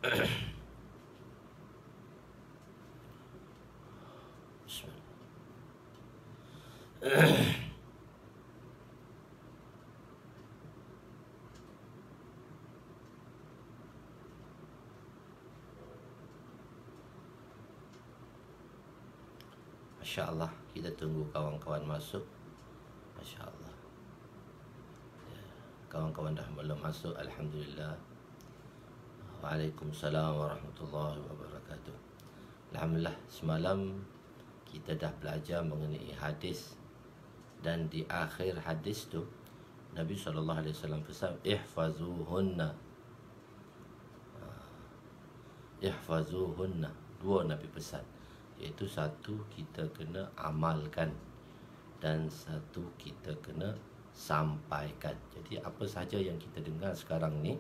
Masya Allah, kita tunggu kawan-kawan masuk. Masya Allah, kawan-kawan dah belum masuk. Alhamdulillah. Waalaikumsalam warahmatullahi wabarakatuh. Alhamdulillah, semalam kita dah belajar mengenai hadis, dan di akhir hadis tu Nabi SAW pesan ihfazuhunna. Ihfazuhunna, dua Nabi pesan, iaitu satu kita kena amalkan dan satu kita kena sampaikan. Jadi apa sahaja yang kita dengar sekarang ni,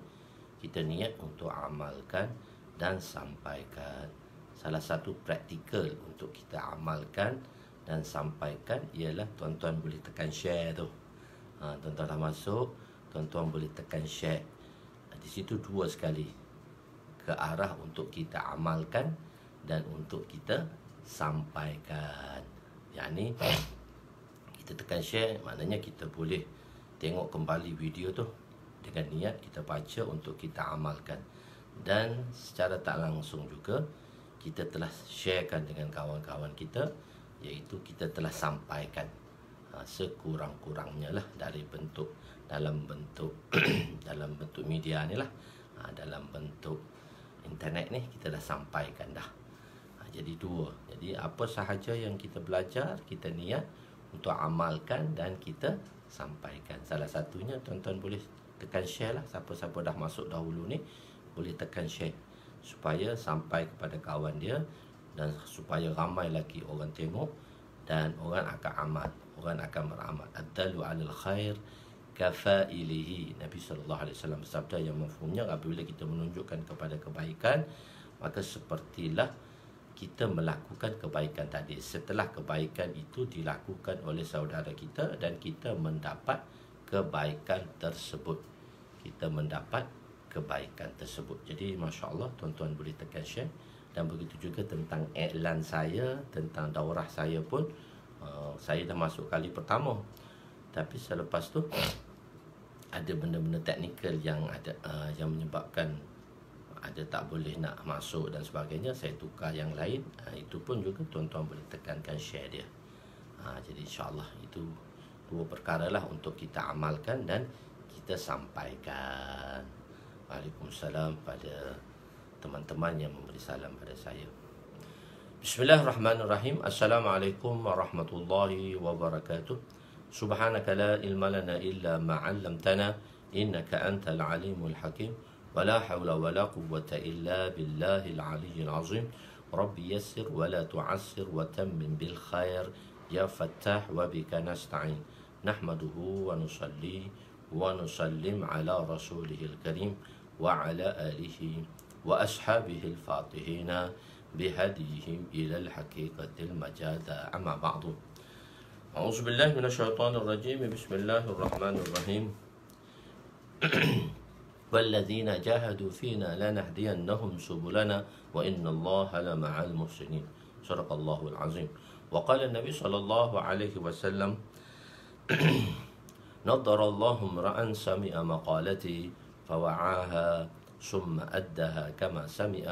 kita niat untuk amalkan dan sampaikan. Salah satu praktikal untuk kita amalkan dan sampaikan ialah tuan-tuan boleh tekan share tu. Tuan-tuan dah masuk, tuan-tuan boleh tekan share. Di situ dua sekali, ke arah untuk kita amalkan dan untuk kita sampaikan. Yang ni kita tekan share, maknanya kita boleh tengok kembali video tu dengan niat kita baca untuk kita amalkan. Dan secara tak langsung juga kita telah sharekan dengan kawan-kawan kita, iaitu kita telah sampaikan sekurang-kurangnya lah dalam bentuk dalam bentuk media ni lah, dalam bentuk internet ni kita dah sampaikan dah. Jadi dua. Jadi apa sahaja yang kita belajar, kita niat untuk amalkan dan kita sampaikan. Salah satunya tuan-tuan boleh tekan share lah. Siapa-siapa dah masuk dahulu ni boleh tekan share supaya sampai kepada kawan dia, dan supaya ramai lagi orang tengok dan orang akan amal, orang akan beramal. Ad-dalu 'alal khair kafa'ilihi. Nabi SAW bersabda yang mafhumnya, apabila kita menunjukkan kepada kebaikan, maka sepertilah kita melakukan kebaikan tadi. Setelah kebaikan itu dilakukan oleh saudara kita dan kita mendapat kebaikan tersebut, kita mendapat kebaikan tersebut. Jadi Masya Allah, tuan-tuan boleh tekan share. Dan begitu juga tentang iklan saya, tentang daurah saya pun, saya dah masuk kali pertama, tapi selepas tu ada benda-benda teknikal yang ada yang menyebabkan ada tak boleh nak masuk dan sebagainya. Saya tukar yang lain. Itu pun juga tuan-tuan boleh tekankan share dia. Jadi insyaAllah itu dua perkara lah untuk kita amalkan dan kita sampaikan. Waalaikumsalam pada teman-teman yang memberi salam pada saya. Bismillahirrahmanirrahim. Assalamualaikum warahmatullahi wabarakatuh. Subhanaka la ilma lana illa ma 'allamtana innaka antal alimul hakim. ولا حول ولا قوة إلا بالله العلي العظيم ربي يسر ولا تعسر وتمم بالخير يا فتاح وبك نستعين نحمده ونصلي ونسلم على رسوله الكريم وعلى آله وأصحابه الفاتحين بهديهم إلى الحقيقة المجادة. أما بعد، أعوذ بالله من الشيطان الرجيم. بسم الله الرحمن الرحيم. والذين جاهدوا فينا لنهدينهم سبلنا وإن الله لمع المحسنين. صدق الله العظيم. وقال النبي صلى الله عليه وسلم نضر الله امرأ سمع مقالتي فوعاها ثم أدها كما سمع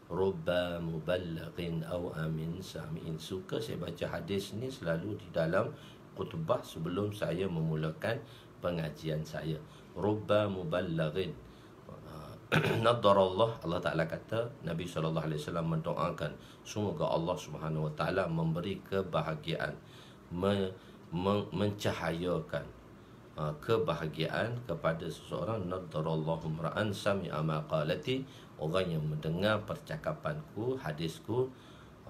رب مبلغ أو أمين سامعين. Suka saya baca hadis ni selalu di dalam khutbah sebelum saya memulakan pengajian saya. Rubba muballighin. Nadarallah, Allah Ta'ala kata, Nabi SAW mendoakan, semoga Allah Subhanahu Wa Ta'ala memberi kebahagiaan, mencahayakan kebahagiaan kepada seseorang. Nadarallahu mra'an sami'a maqalati, orang yang mendengar percakapanku, hadisku,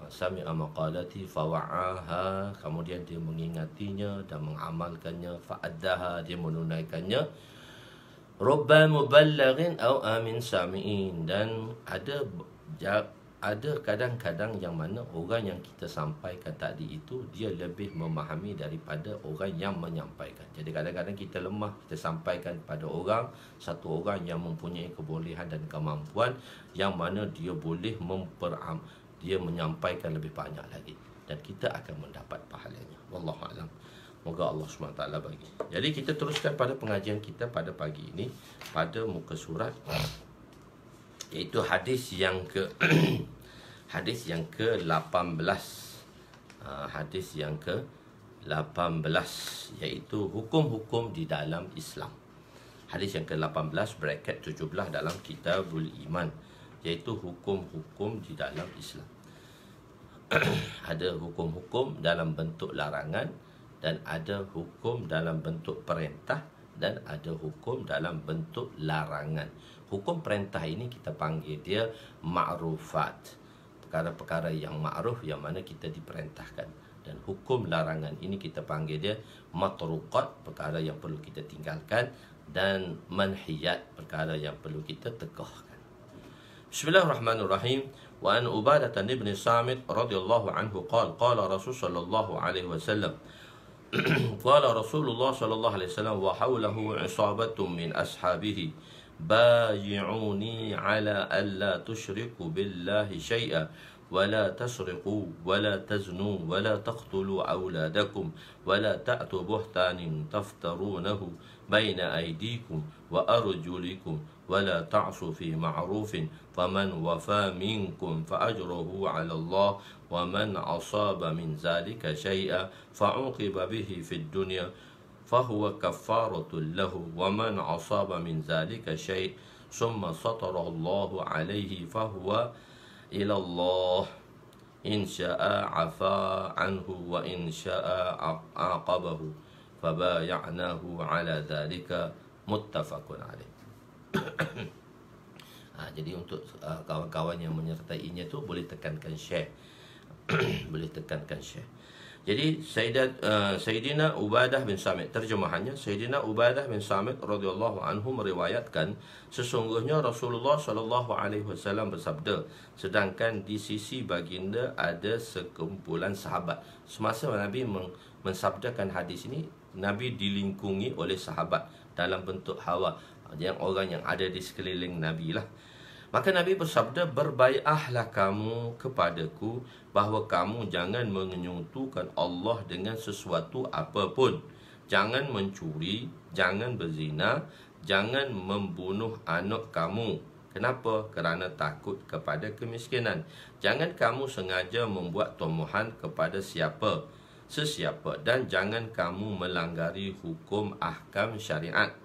sami'a maqalati fawa'aha, kemudian dia mengingatinya dan mengamalkannya, fa'addaha, dia menunaikannya. Rubba muballighin aw amin sami'in, dan ada ada kadang-kadang yang mana orang yang kita sampaikan tadi itu dia lebih memahami daripada orang yang menyampaikan. Jadi kadang-kadang kita lemah, kita sampaikan pada orang, satu orang yang mempunyai kebolehan dan kemampuan yang mana dia boleh dia menyampaikan lebih banyak lagi, dan kita akan mendapat pahalanya. Wallahu a'lam. Moga Allah SWT bagi. Jadi kita teruskan pada pengajian kita pada pagi ini pada muka surat, iaitu hadis yang hadis yang ke-18. Hadis yang ke-18 iaitu hukum-hukum di dalam Islam. Hadis yang ke-18 bracket 17 dalam Kitabul Iman, iaitu hukum-hukum di dalam Islam. Ada hukum-hukum dalam bentuk larangan, dan ada hukum dalam bentuk perintah, dan ada hukum dalam bentuk larangan. Hukum perintah ini kita panggil dia ma'rufat, perkara-perkara yang ma'ruf yang mana kita diperintahkan. Dan hukum larangan ini kita panggil dia matruqat, perkara yang perlu kita tinggalkan, dan manhiyat, perkara yang perlu kita tegahkan. Bismillahirrahmanirrahim. Wa an Ubadah bin Samit radhiyallahu anhu qala Rasul sallallahu alaihi wasallam قال رسول الله صلى الله عليه وسلم وحوله عصابة من أصحابه بايعوني على ألا تشركوا بالله شيئا ولا تسرقوا ولا تزنوا ولا تقتلوا أولادكم ولا تأتوا بهتان تفترونه بين أيديكم وأرجلكم ولا تعصوا في معروف فمن وفى منكم فأجره على الله ومن أصاب من ذلك شيئا فعوقب به في الدنيا فهو كفارة له ومن أصاب من ذلك شيء ثم سطره الله عليه فهو إلى الله إن شاء عفا عنه وإن شاء عاقبه فبايعناه على ذلك متفق عليه. Jadi untuk kawan-kawan yang menyertainya tu boleh tekankan share. Boleh tekankan share. Jadi Sayyidina Ubadah bin Samit, terjemahannya, Sayyidina Ubadah bin Samit radhiyallahu anhu meriwayatkan, sesungguhnya Rasulullah sallallahu alaihi wasallam bersabda, sedangkan di sisi baginda ada sekumpulan sahabat. Semasa Nabi mensabdakan hadis ini, Nabi dilingkungi oleh sahabat dalam bentuk hawa, yang orang yang ada di sekeliling Nabi lah. Maka Nabi bersabda, berbaiatlah kamu kepadaku bahawa kamu jangan menyentuhkan Allah dengan sesuatu apapun. Jangan mencuri, jangan berzina, jangan membunuh anak kamu. Kenapa? Kerana takut kepada kemiskinan. Jangan kamu sengaja membuat tomohan kepada sesiapa, dan jangan kamu melanggari hukum ahkam syariat.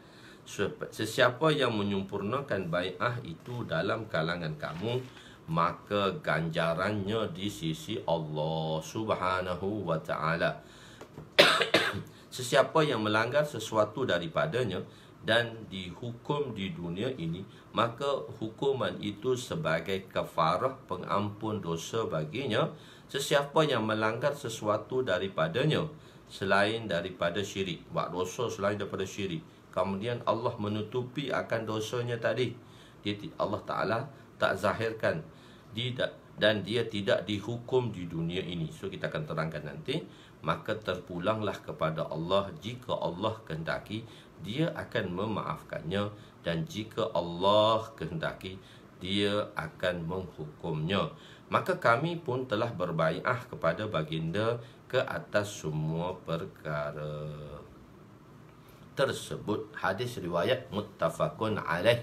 Sesiapa yang menyempurnakan bai'ah itu dalam kalangan kamu, maka ganjarannya di sisi Allah Subhanahu wa ta'ala. Sesiapa yang melanggar sesuatu daripadanya dan dihukum di dunia ini, maka hukuman itu sebagai kafarah pengampun dosa baginya. Sesiapa yang melanggar sesuatu daripadanya selain daripada syirik, buat dosa selain daripada syirik, kemudian Allah menutupi akan dosanya tadi, Allah Ta'ala tak zahirkan dan dia tidak dihukum di dunia ini. So kita akan terangkan nanti. Maka terpulanglah kepada Allah. Jika Allah kehendaki, dia akan memaafkannya, dan jika Allah kehendaki, dia akan menghukumnya. Maka kami pun telah berbai'ah kepada baginda ke atas semua perkara tersebut. Hadis riwayat muttafaqun alaih.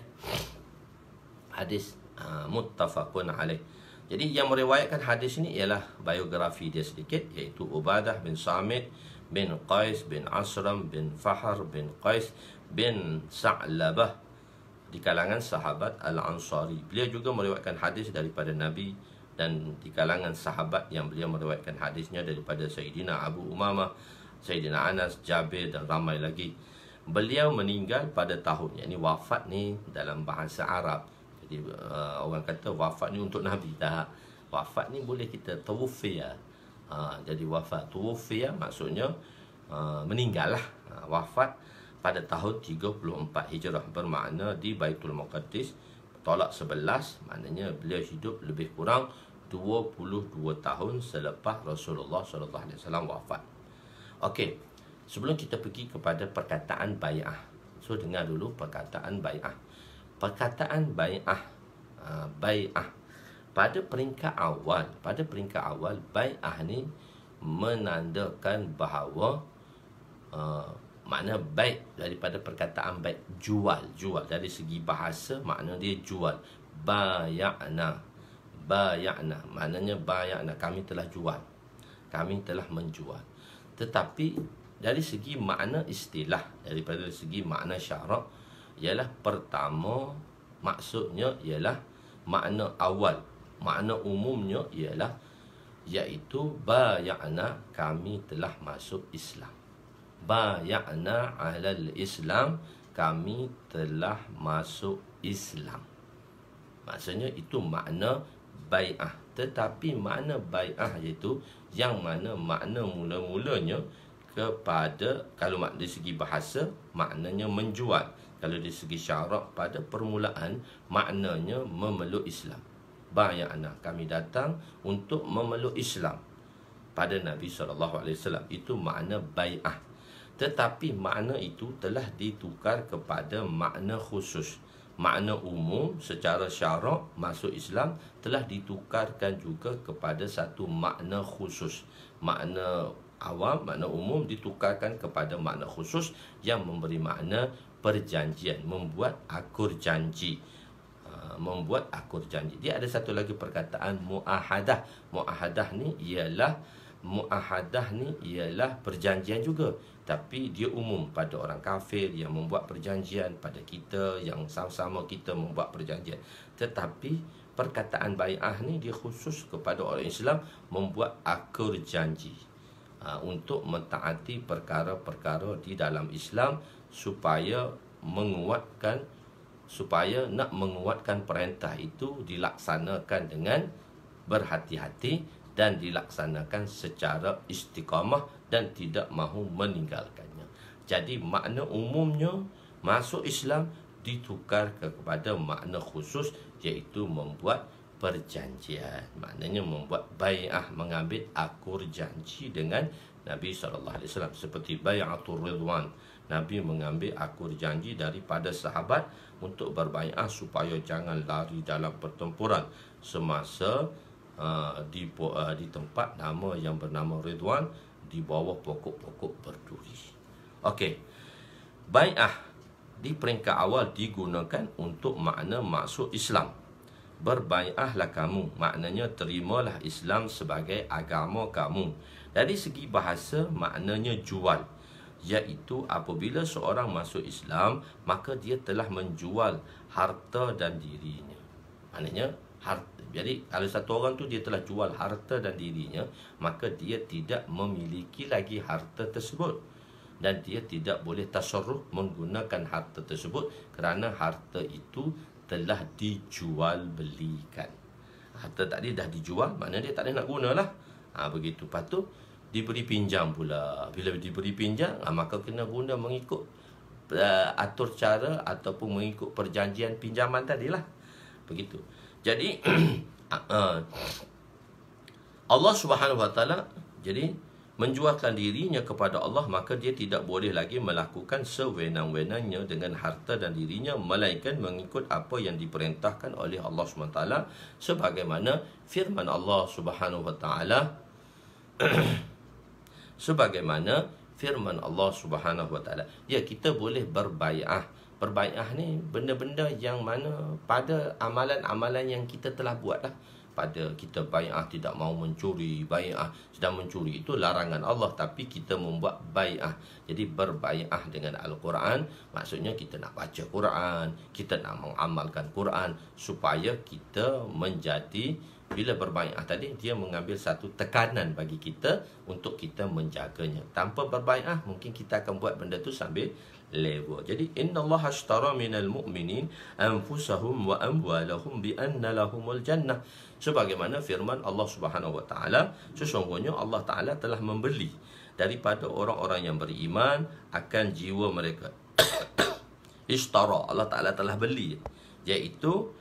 Hadis muttafaqun alaih. Jadi yang meriwayatkan hadis ini ialah biografi dia sedikit, iaitu Ubadah bin Samit bin Qais bin Asram bin Fahar bin Qais bin Sa'labah, di kalangan sahabat Al-Ansari. Beliau juga meriwayatkan hadis daripada Nabi, dan di kalangan sahabat yang beliau meriwayatkan hadisnya daripada Sayyidina Abu Umamah, Sayyidina Anas, Jabir, dan ramai lagi. Beliau meninggal pada tahun, yakni wafat ni dalam bahasa Arab. Jadi orang kata wafat ni untuk Nabi, tak. Wafat ni boleh kita tawfiya. Jadi wafat tawfiya maksudnya meninggal lah. Wafat pada tahun 34 Hijrah, bermakna di Baitul Maqdis tolak 11, maknanya beliau hidup lebih kurang 22 tahun selepas Rasulullah SAW wafat. Okey, sebelum kita pergi kepada perkataan bai'ah, so dengar dulu perkataan bai'ah. Perkataan bai'ah, bai'ah pada peringkat awal, bai'ah ni menandakan bahawa makna baik daripada perkataan baik, jual dari segi bahasa, makna dia jual. Baya'na, maknanya baya'na, kami telah jual, kami telah menjual. Tetapi dari segi makna istilah, daripada segi makna syarak, ialah pertama, maksudnya ialah makna awal, makna umumnya ialah iaitu baya'na, kami telah masuk Islam. Baya'na alal Islam, kami telah masuk Islam. Maksudnya itu makna bai'ah. Tetapi makna bai'ah iaitu yang mana makna mula-mulanya kepada, kalau dari segi bahasa maknanya menjual, kalau dari segi syarak pada permulaan maknanya memeluk Islam. Baya'na, kami datang untuk memeluk Islam pada Nabi SAW. Itu makna bai'ah. Tetapi makna itu telah ditukar kepada makna khusus. Makna umum secara syarak masuk Islam telah ditukarkan juga kepada satu makna khusus. Makna awam, makna umum ditukarkan kepada makna khusus yang memberi makna perjanjian, membuat akur janji. Membuat akur janji. Dia ada satu lagi perkataan muahadah. Muahadah ni ialah perjanjian juga, tapi dia umum pada orang kafir yang membuat perjanjian, pada kita yang sama-sama kita membuat perjanjian. Tetapi perkataan bai'ah ni dia khusus kepada orang Islam membuat akur janji untuk mentaati perkara-perkara di dalam Islam supaya nak menguatkan perintah itu dilaksanakan dengan berhati-hati dan dilaksanakan secara istiqamah dan tidak mahu meninggalkannya. Jadi makna umumnya masuk Islam ditukar kepada makna khusus, iaitu membuat perjanjian. Maknanya membuat bai'ah, mengambil akur janji dengan Nabi SAW. Seperti bai'atul ridwan, Nabi mengambil akur janji daripada sahabat untuk berbai'ah supaya jangan lari dalam pertempuran semasa di tempat nama yang bernama Ridwan, di bawah pokok-pokok berduri. Okey, bai'ah di peringkat awal digunakan untuk makna masuk Islam. Berbai'ahlah kamu, maknanya terimalah Islam sebagai agama kamu. Dari segi bahasa maknanya jual, iaitu apabila seorang masuk Islam maka dia telah menjual harta dan dirinya. Maknanya harta. Jadi kalau satu orang tu dia telah jual harta dan dirinya, maka dia tidak memiliki lagi harta tersebut dan dia tidak boleh tasarruf menggunakan harta tersebut kerana harta itu telah dijual belikan. Harta tadi dah dijual, maknanya dia tak ada nak gunalah. Begitu. Lepas tu diberi pinjam pula. Bila diberi pinjam, maka kena guna mengikut atur cara ataupun mengikut perjanjian pinjaman tadilah. Begitu. Jadi Allah Subhanahu Wa Taala jadi menjualkan dirinya kepada Allah, maka dia tidak boleh lagi melakukan sewenang-wenangnya dengan harta dan dirinya, melainkan mengikut apa yang diperintahkan oleh Allah Subhanahu Wa Taala, sebagaimana firman Allah Subhanahu Wa Taala sebagaimana firman Allah Subhanahu Wa Taala. Ya, kita boleh berbai'ah. Berbai'ah ni benda-benda yang mana pada amalan-amalan yang kita telah buat lah. Pada kita bai'ah tidak mahu mencuri, bai'ah sedang mencuri, itu larangan Allah, tapi kita membuat bai'ah. Jadi berbai'ah dengan Al-Quran, maksudnya kita nak baca Quran, kita nak mengamalkan Quran, supaya kita menjadi, bila berbai'ah tadi, dia mengambil satu tekanan bagi kita untuk kita menjaganya. Tanpa berbai'ah, mungkin kita akan buat benda tu sambil lewa. Jadi innallaha ashtara minal mu'minin anfusahum wa amwalahum bi anna lahumul jannah. Sebagaimana firman Allah Subhanahu Wa Taala, sesungguhnya Allah Taala telah membeli daripada orang-orang yang beriman akan jiwa mereka. Ishtara, Allah Taala telah beli, iaitu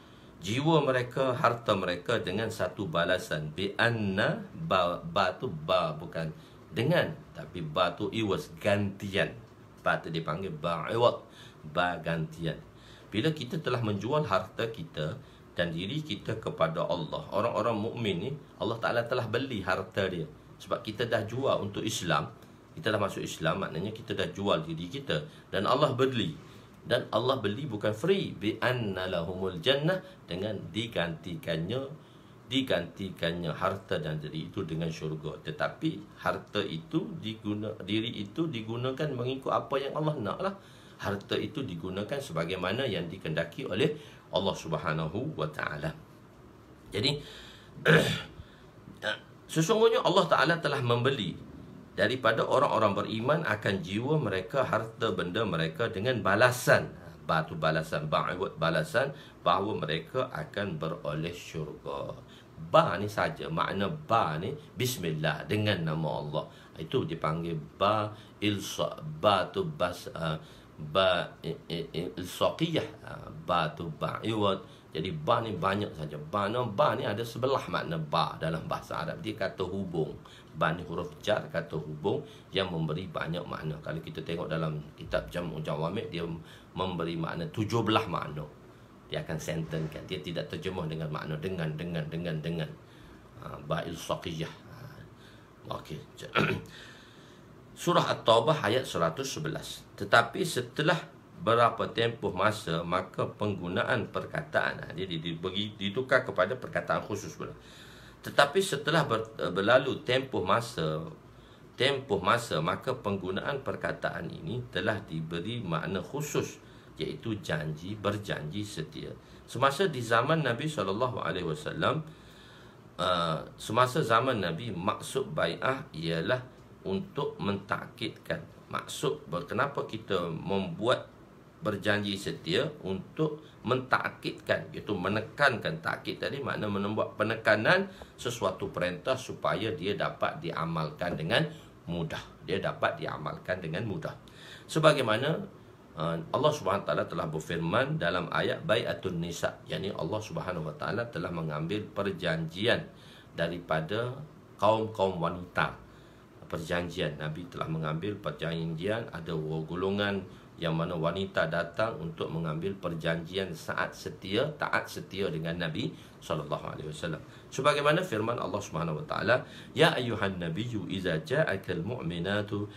jiwa mereka, harta mereka dengan satu balasan. Bi anna, ba tu ba bukan dengan, tapi ba tu iwas, gantian. Ba tu dipanggil ba iwad, ba gantian. Bila kita telah menjual harta kita dan diri kita kepada Allah, orang-orang mukmin ni Allah Ta'ala telah beli harta dia. Sebab kita dah jual untuk Islam, kita dah masuk Islam, maknanya kita dah jual diri kita dan Allah beli. Dan Allah beli bukan free, bi anna lahumul jannah, dengan digantikannya harta dan diri itu dengan syurga. Tetapi harta itu diri itu digunakan mengikut apa yang Allah nak lah. Harta itu digunakan sebagaimana yang dikehendaki oleh Allah Subhanahu wa taala. Jadi sesungguhnya Allah Taala telah membeli daripada orang-orang beriman akan jiwa mereka, harta benda mereka dengan balasan. Batu balasan, ba'awat balasan, bahawa mereka akan beroleh syurga. Ba ni saja, makna ba ni bismillah, dengan nama Allah. Itu dipanggil ba ilsa, ba tu bas, ba ilsaqiyah, ba tu ba'awat. Jadi ba ni banyak saja. Ba ni ada sebelah makna ba dalam bahasa Arab. Dia kata hubung. Ba ni huruf jar, kata hubung yang memberi banyak makna. Kalau kita tengok dalam kitab Jam'u Jawami', dia memberi makna 17 makna. Dia akan sentenkan. Dia tidak terjemah dengan makna dengan. Ba ilsaqiyah. Okey. Surah At-Taubah ayat 111. Tetapi setelah berapa tempoh masa, maka penggunaan perkataan, dia ditukar kepada perkataan khusus pula. Tetapi setelah berlalu tempoh masa, maka penggunaan perkataan ini telah diberi makna khusus, iaitu janji, berjanji setia. Semasa di zaman Nabi SAW, semasa zaman Nabi, maksud bai'ah ialah untuk mentakkidkan. Maksud kenapa kita membuat berjanji setia, untuk mentakkidkan, iaitu menekankan. Takkid tadi makna membuat penekanan sesuatu perintah supaya dia dapat diamalkan dengan mudah. Sebagaimana Allah Subhanahu Wa Taala telah berfirman dalam ayat Bai'atun Nisa, yakni Allah Subhanahu Wa Taala telah mengambil perjanjian daripada kaum-kaum wanita. Perjanjian, Nabi telah mengambil perjanjian. Ada golongan yang mana wanita datang untuk mengambil perjanjian taat setia dengan Nabi SAW. Sebagaimana firman Allah Subhanahu Wa Taala, Ya ayyuhan nabiyyu idza ja'akal mu'minatu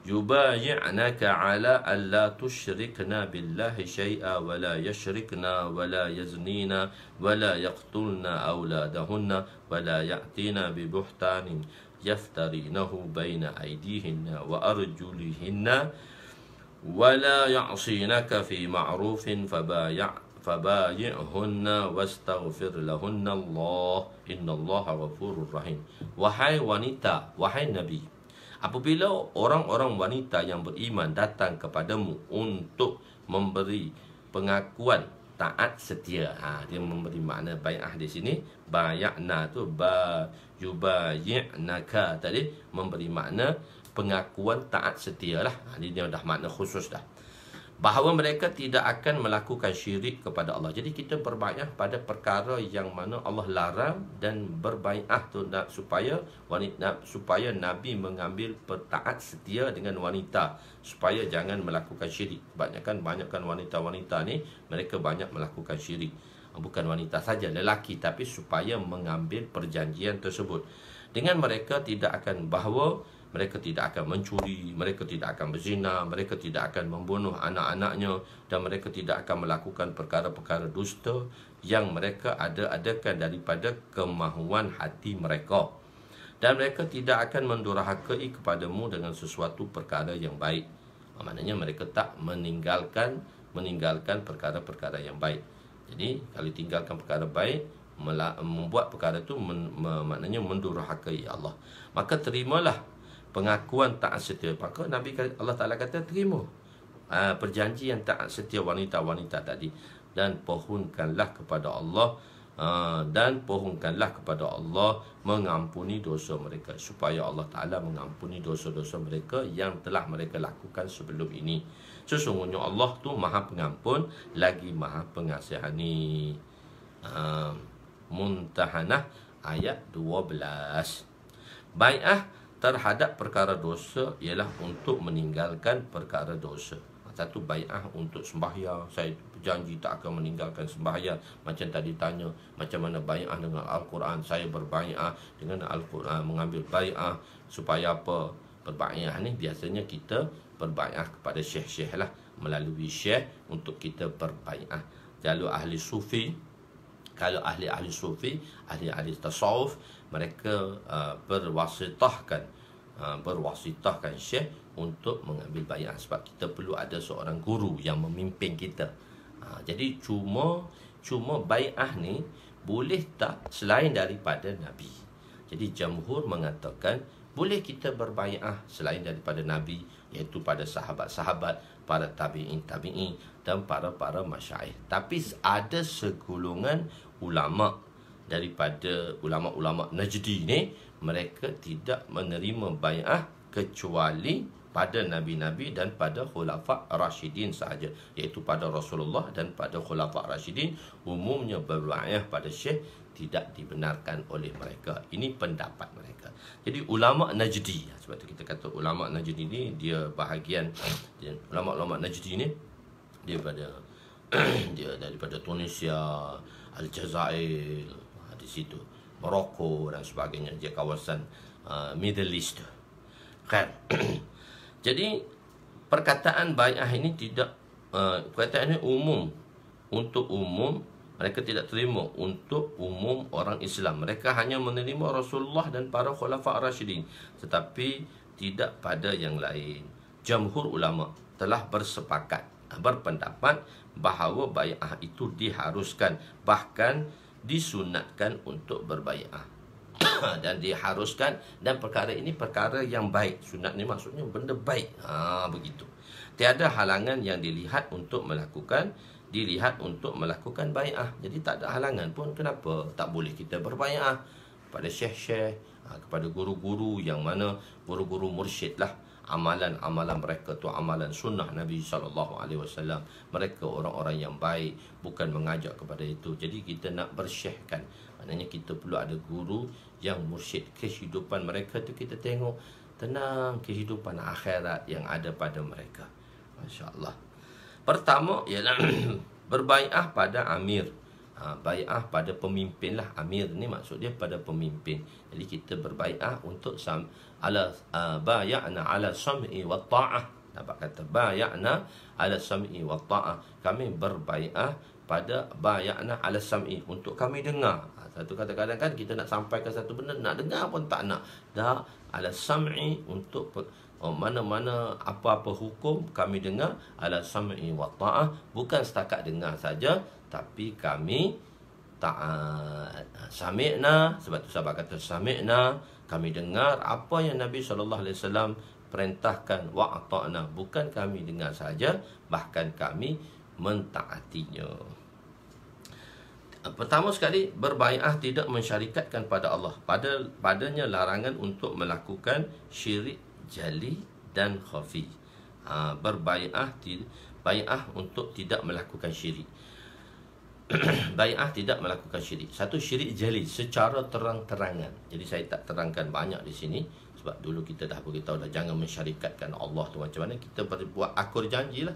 yubayi'naka ala alla tusyrikna billahi syai'a wa la yusyrikna wa la yaznina wa la yaqtulna awladahunna wa la ya'tina bi buhtanin yaftarinahu baina aydihinna wa arjulihinna ولا يعصينك في معروف فبايعهن واستغفر لهن الله إن الله غفور رحيم. Wahai wanita, wahai Nabi, apabila orang-orang wanita yang beriman datang kepadamu untuk memberi pengakuan taat setia, dia memberi makna bai'ah di sini. Bay'na tu yubayi'naka tadi memberi makna pengakuan taat setia lah. Ini dia dah makna khusus dah. Bahawa mereka tidak akan melakukan syirik kepada Allah. Jadi kita berbai'ah pada perkara yang mana Allah larang, dan berbai'ah tu supaya Nabi mengambil taat setia dengan wanita, supaya jangan melakukan syirik. Banyakkan wanita-wanita ni, mereka banyak melakukan syirik. Bukan wanita saja, lelaki, tapi supaya mengambil perjanjian tersebut. Dengan mereka tidak akan, bahawa mereka tidak akan mencuri, mereka tidak akan berzina, mereka tidak akan membunuh anak-anaknya, dan mereka tidak akan melakukan perkara-perkara dusta yang mereka adakan daripada kemahuan hati mereka. Dan mereka tidak akan mendurhakai kepadamu dengan sesuatu perkara yang baik. Maknanya mereka tak meninggalkan perkara-perkara yang baik. Jadi kalau tinggalkan perkara baik, membuat perkara itu maknanya mendurhakai Allah, maka terimalah pengakuan taat setia. Maka Allah Ta'ala kata terima perjanjian taat setia wanita-wanita tadi, dan pohonkanlah kepada Allah mengampuni dosa mereka, supaya Allah Ta'ala mengampuni dosa-dosa mereka yang telah mereka lakukan sebelum ini. Sesungguhnya Allah tu Maha Pengampun lagi Maha Pengasihani. Mumtahanah ayat 12. Bai'ah terhadap perkara dosa ialah untuk meninggalkan perkara dosa. Satu, bai'ah untuk sembahyang. Saya berjanji tak akan meninggalkan sembahyang. Macam tadi tanya, macam mana bai'ah dengan Al-Quran. Saya berbai'ah dengan Al-Quran, mengambil bai'ah supaya apa? Berbai'ah ni biasanya kita berbai'ah kepada syekh-syekh lah, melalui syekh untuk kita berbai'ah. Kalau ahli sufi, ahli sufi, ahli tasawuf, mereka berwasitahkan syekh untuk mengambil bai'ah, sebab kita perlu ada seorang guru yang memimpin kita. Jadi cuma bai'ah ni boleh tak selain daripada Nabi. Jadi jamhur mengatakan boleh kita berbai'ah selain daripada Nabi, iaitu pada sahabat-sahabat, para tabi'in dan para masyayikh. Tapi ada segolongan ulama daripada ulama-ulama Najdi ni, mereka tidak menerima bai'ah kecuali pada nabi-nabi dan pada khulafa' rasyidin sahaja, iaitu pada Rasulullah dan pada khulafa' rasyidin. Umumnya berbai'ah pada syekh tidak dibenarkan oleh mereka. Ini pendapat mereka. Jadi ulama Najdi, sebab tu kita kata ulama Najdi ni dia bahagian ulama-ulama Najdi ni dia daripada Tunisia, Aljazair, di situ, Morocco dan sebagainya, dia kawasan Middle East. Kan? Jadi perkataan bai'ah ini tidak perkataan ini umum, untuk umum. Mereka tidak terima untuk umum orang Islam. Mereka hanya menerima Rasulullah dan para khulafa' rasyidin, tetapi tidak pada yang lain. Jamhur ulama telah berpendapat bahawa bai'ah itu diharuskan, bahkan disunatkan untuk berbai'ah. Dan diharuskan, dan perkara ini perkara yang baik. Sunat ni maksudnya benda baik. Begitu. Tiada halangan yang dilihat untuk melakukan bai'ah. Jadi tak ada halangan pun. Kenapa tak boleh kita berbai'ah kepada syekh-syekh, kepada guru-guru yang mana guru-guru mursyid lah. Amalan-amalan mereka tu amalan sunnah Nabi SAW. Mereka orang-orang yang baik, bukan mengajak kepada itu. Jadi kita nak bersyekhkan, maknanya kita perlu ada guru yang mursyid. Kehidupan mereka tu kita tengok tenang, kehidupan akhirat yang ada pada mereka. Masya Allah. Pertama ialah berbai'ah pada amir. Bai'ah pada pemimpin lah. Amir ni maksud dia pada pemimpin. Jadi kita berbai'ah untuk baya'na ala sam'i wa ta'ah. Nampak kata baya'na ala sam'i wa ta'ah. Kami berbai'ah pada baya'na ala sam'i, untuk kami dengar. Satu kadang-kadang kan kita nak sampaikan satu benda, nak dengar pun tak nak. Dah ala sam'i, untuk mana-mana apa-apa hukum kami dengar, ala sam'i wa ta'ah. Bukan setakat dengar saja, tapi kami taat. Sami'na, sebab tu sahabat kata sami'na, kami dengar apa yang Nabi SAW perintahkan, wa ata'na, bukan kami dengar saja, bahkan kami mentaatinya. Pertama sekali, berbai'ah tidak mensyarikatkan pada Allah. Padanya larangan untuk melakukan syirik jali dan khafi. Berbai'ah untuk tidak melakukan syirik. Bai'ah tidak melakukan syirik. Satu, syirik jali, secara terang-terangan. Jadi saya tak terangkan banyak di sini, sebab dulu kita dah beritahu dah, jangan mensyarikatkan Allah tu macam mana. Kita buat akur janjilah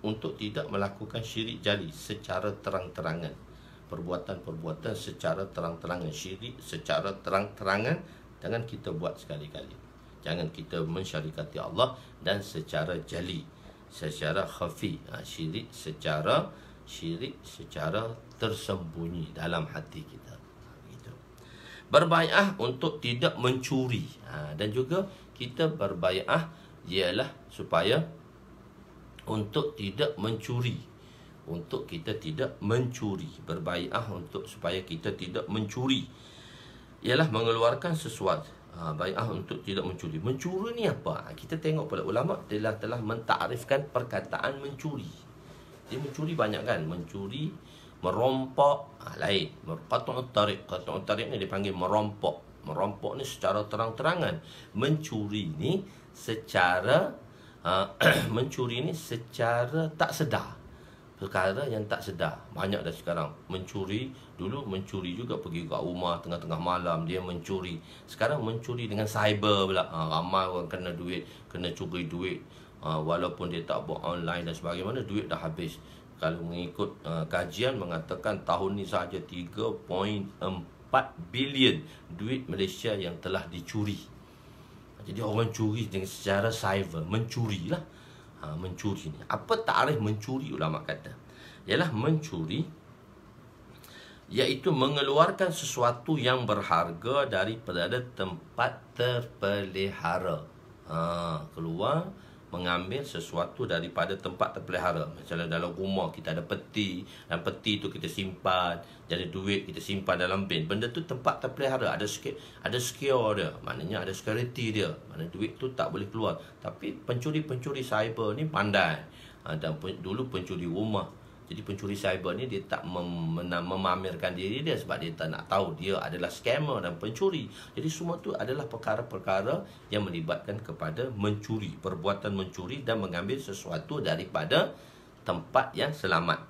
untuk tidak melakukan syirik jali secara terang-terangan. Perbuatan-perbuatan secara terang-terangan, syirik secara terang-terangan jangan kita buat sekali-kali. Jangan kita mensyarikati Allah. Dan secara jali, secara khafi, syirik secara tersembunyi dalam hati kita. Begitu. Berbai'ah untuk tidak mencuri. Dan juga kita berbai'ah ialah supaya untuk tidak mencuri. Untuk kita tidak mencuri. Berbai'ah untuk supaya kita tidak mencuri, ialah mengeluarkan sesuatu. Bai'ah untuk tidak mencuri. Mencuri ni apa? Kita tengok pada ulama telah mentakrifkan perkataan mencuri. Dia mencuri banyak kan? Mencuri, merompok, lain. Qat'ut tariq ni dipanggil merompok. Merompok ni secara terang-terangan. Mencuri ni secara mencuri ni secara tak sedar. perkara yang tak sedar. Banyak dah sekarang mencuri. Dulu mencuri juga, pergi kat rumah tengah-tengah malam dia mencuri. Sekarang mencuri dengan cyber pula. Ramai orang kena duit, kena curi duit. Walaupun dia tak buat online dan sebagainya, duit dah habis. Kalau mengikut kajian mengatakan tahun ni sahaja 3.4 bilion duit Malaysia yang telah dicuri. Jadi orang curi dengan secara cyber, mencurilah. Mencuri ni. Apa takrif mencuri ulama kata? Ialah mencuri iaitu mengeluarkan sesuatu yang berharga daripada tempat terpelihara. Keluar mengambil sesuatu daripada tempat terpelihara. Misalnya dalam rumah kita ada peti, dan peti tu kita simpan, jadi duit kita simpan dalam bin. Benda tu tempat terpelihara, ada secure dia, maknanya ada security dia, maknanya duit tu tak boleh keluar. Tapi pencuri-pencuri cyber ni pandai. Dan dulu pencuri rumah. Jadi pencuri cyber ni dia tak memamerkan diri dia sebab dia tak nak tahu dia adalah scammer dan pencuri. Jadi semua tu adalah perkara-perkara yang melibatkan kepada mencuri, perbuatan mencuri dan mengambil sesuatu daripada tempat yang selamat.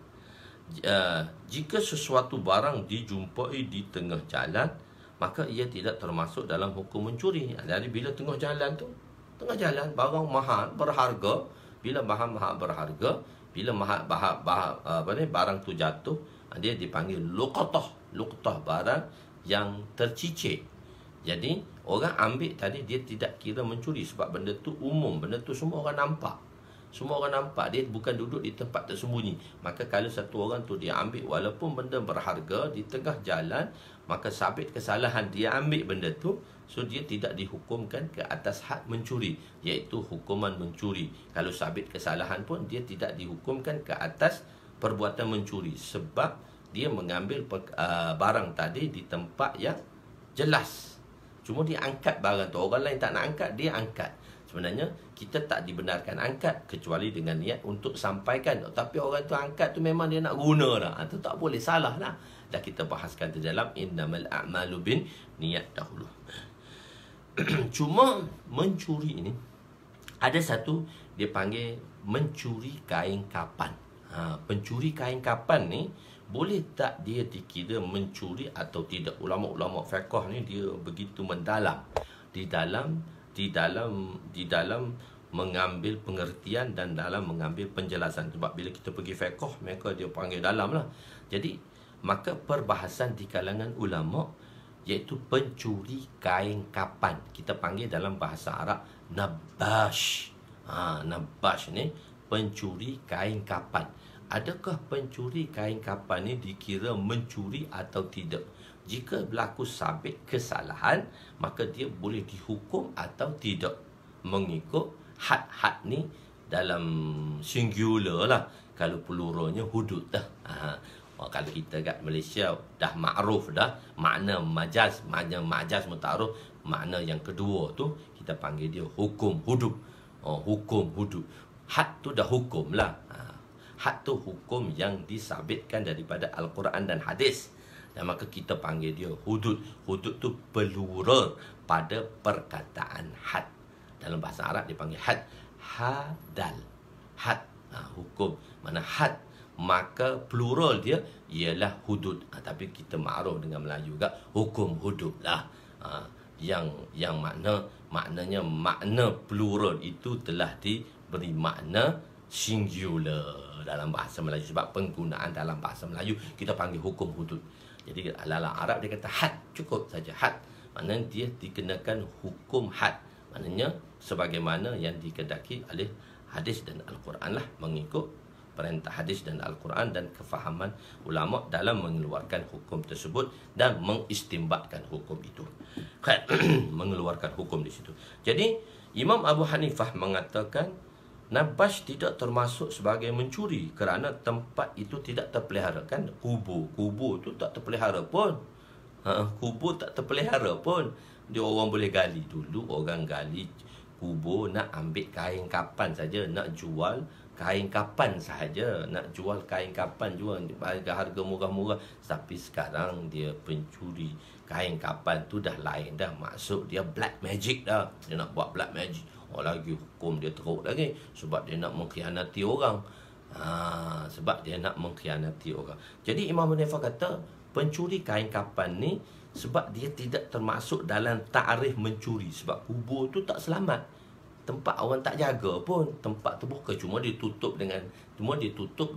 Jika sesuatu barang dijumpai di tengah jalan, maka ia tidak termasuk dalam hukum mencuri. Jadi bila tengah jalan barang mahal berharga, bila bahan mahal berharga, bila barang tu jatuh, dia dipanggil luqtah. Luqtah barang yang tercicir. Jadi orang ambil tadi dia tidak kira mencuri sebab benda tu umum, benda tu semua orang nampak. Semua orang nampak, dia bukan duduk di tempat tersembunyi. Maka kalau satu orang tu dia ambil walaupun benda berharga di tengah jalan, maka sabit kesalahan dia ambil benda tu, so dia tidak dihukumkan ke atas had mencuri, iaitu hukuman mencuri. Kalau sabit kesalahan pun dia tidak dihukumkan ke atas perbuatan mencuri sebab dia mengambil barang tadi di tempat yang jelas. Cuma dia angkat barang tu, orang lain tak nak angkat, dia angkat. Sebenarnya kita tak dibenarkan angkat kecuali dengan niat untuk sampaikan. Tapi orang tu angkat tu memang dia nak guna dah. Itu tak boleh, salah lah. Dah kita bahaskan di dalam innamal a'malu bin niat dahulu. Cuma mencuri ini ada satu dia panggil mencuri kain kapan. Pencuri kain kapan ni boleh tak dia dikira mencuri atau tidak? Ulama-ulama fiqh ni dia begitu mendalam di dalam mengambil pengertian dan dalam mengambil penjelasan. Sebab bila kita pergi fiqh, mereka dia panggil dalam lah. Jadi maka perbahasan di kalangan ulama iaitu pencuri kain kapan, kita panggil dalam bahasa Arab nabash. Nabash ni pencuri kain kapan. Adakah pencuri kain kapan ni dikira mencuri atau tidak? Jika berlaku sabit kesalahan, maka dia boleh dihukum atau tidak mengikut had-had ni dalam singular lah. Kalau pluralnya hudud dah. Kalau kita kat Malaysia dah ma'ruf dah, makna majaz mutaruf, makna yang kedua tu kita panggil dia hukum hudud. Hukum hudud. Had tu dah hukum lah. Had tu hukum yang disabitkan daripada Al-Quran dan hadis. Dan maka kita panggil dia hudud. Hudud tu plural pada perkataan had. Dalam bahasa Arab dipanggil had. Hadal. Had. Hukum. Mana had. Maka plural dia ialah hudud. Tapi kita ma'ruf dengan Melayu juga hukum hudud lah. Yang maknanya makna plural itu telah diberi makna singular dalam bahasa Melayu. Sebab penggunaan dalam bahasa Melayu kita panggil hukum hudud. Jadi dalam Arab dia kata had, cukup saja had. Maknanya dia dikenakan hukum had. Maknanya sebagaimana yang dikehendaki oleh hadis dan Al-Quran lah, mengikut perintah hadis dan Al-Quran dan kefahaman ulama dalam mengeluarkan hukum tersebut dan mengistimbatkan hukum itu. Mengeluarkan hukum di situ. Jadi Imam Abu Hanifah mengatakan nabash tidak termasuk sebagai mencuri kerana tempat itu tidak terpelihara. Kan kubur tu tak terpelihara pun. Kubur tak terpelihara pun. Dia orang boleh gali. Dulu orang gali kubur nak ambil kain kapan saja, nak jual kain kapan sahaja, nak jual kain kapan jual harga murah-murah. Tapi sekarang dia pencuri kain kapan tu dah lain dah. Maksud dia black magic dah. Dia nak buat black magic. Lagi hukum dia teruk lagi sebab dia nak mengkhianati orang. Sebab dia nak mengkhianati orang. Jadi Imam Hanifah kata pencuri kain kapan ni sebab dia tidak termasuk dalam takrif mencuri. Sebab kubur tu tak selamat, tempat orang tak jaga pun, tempat terbuka, cuma ditutup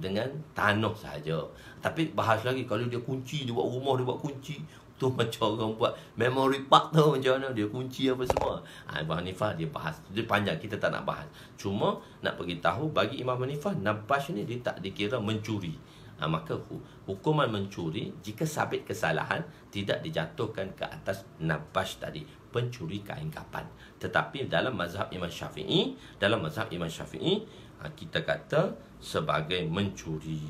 dengan tanah saja. Tapi bahas lagi kalau dia kunci, dia buat rumah, dia buat kunci, tu macam orang buat memory park tu, macam mana dia kunci apa semua. Imam Hanifah dia bahas, dia panjang, kita tak nak bahas. Cuma nak beritahu bagi Imam Hanifah, nabash ni dia tak dikira mencuri. Maka hukuman mencuri jika sabit kesalahan tidak dijatuhkan ke atas nabash tadi, pencuri kain kapan. Tetapi dalam mazhab Imam Syafi'i, kita kata sebagai mencuri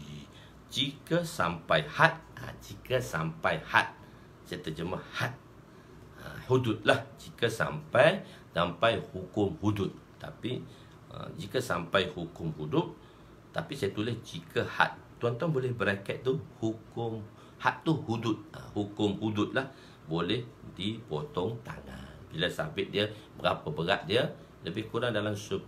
jika sampai had. Jika sampai had, saya terjemah had, hudud lah. Jika sampai hukum hudud. Tapi jika sampai hukum hudud, tapi saya tulis jika had. Tuan-tuan boleh bracket tu, hukum had tu hudud. Hukum hudud lah, boleh dipotong tangan. Bila sabit dia, berapa berat dia? Lebih kurang dalam 10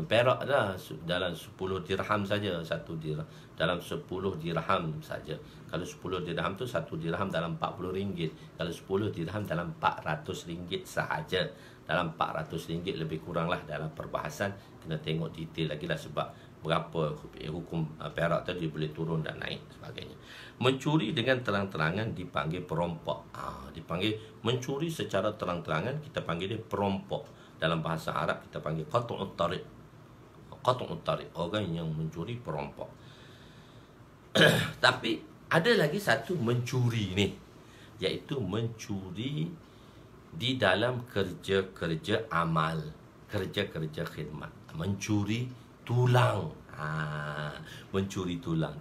perak dah, dalam 10 dirham saja, satu dirham, dalam 10 dirham saja. Kalau 10 dirham tu, satu dirham dalam 40 ringgit. Kalau 10 dirham dalam 400 ringgit sahaja. Dalam 400 ringgit lebih kurang lah dalam perbahasan. Kena tengok detail lagi lah sebab berapa hukum perak tadi boleh turun dan naik sebagainya. Mencuri dengan terang-terangan dipanggil perompok. Dipanggil mencuri secara terang-terangan, kita panggil dia perompok. Dalam bahasa Arab kita panggil qat'ut tariq. Qat'ut tariq, orang yang mencuri perompok. Tapi ada lagi satu mencuri ni, iaitu mencuri di dalam kerja-kerja amal, kerja-kerja khidmat. Mencuri tulang. Mencuri tulang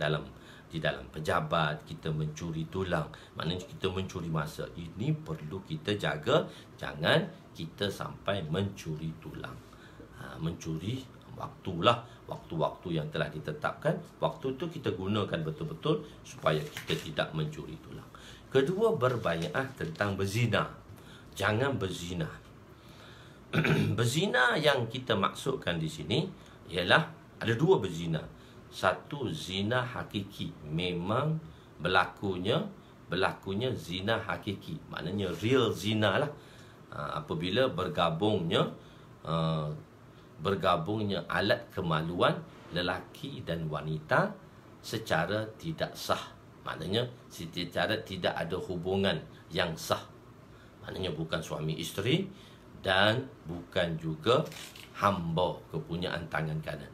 di dalam pejabat, kita mencuri tulang, maknanya kita mencuri masa. Ini perlu kita jaga, jangan kita sampai mencuri tulang. Mencuri waktulah, waktu-waktu yang telah ditetapkan, waktu itu kita gunakan betul-betul supaya kita tidak mencuri tulang. Kedua, berbai'ah tentang berzina. Jangan berzina. Berzina yang kita maksudkan di sini ialah ada dua berzina. Satu, zina hakiki, memang berlakunya zina hakiki, maknanya real zina lah. Apabila bergabungnya alat kemaluan lelaki dan wanita secara tidak sah, maknanya secara tidak ada hubungan yang sah, maknanya bukan suami isteri dan bukan juga hamba kepunyaan tangan kanan.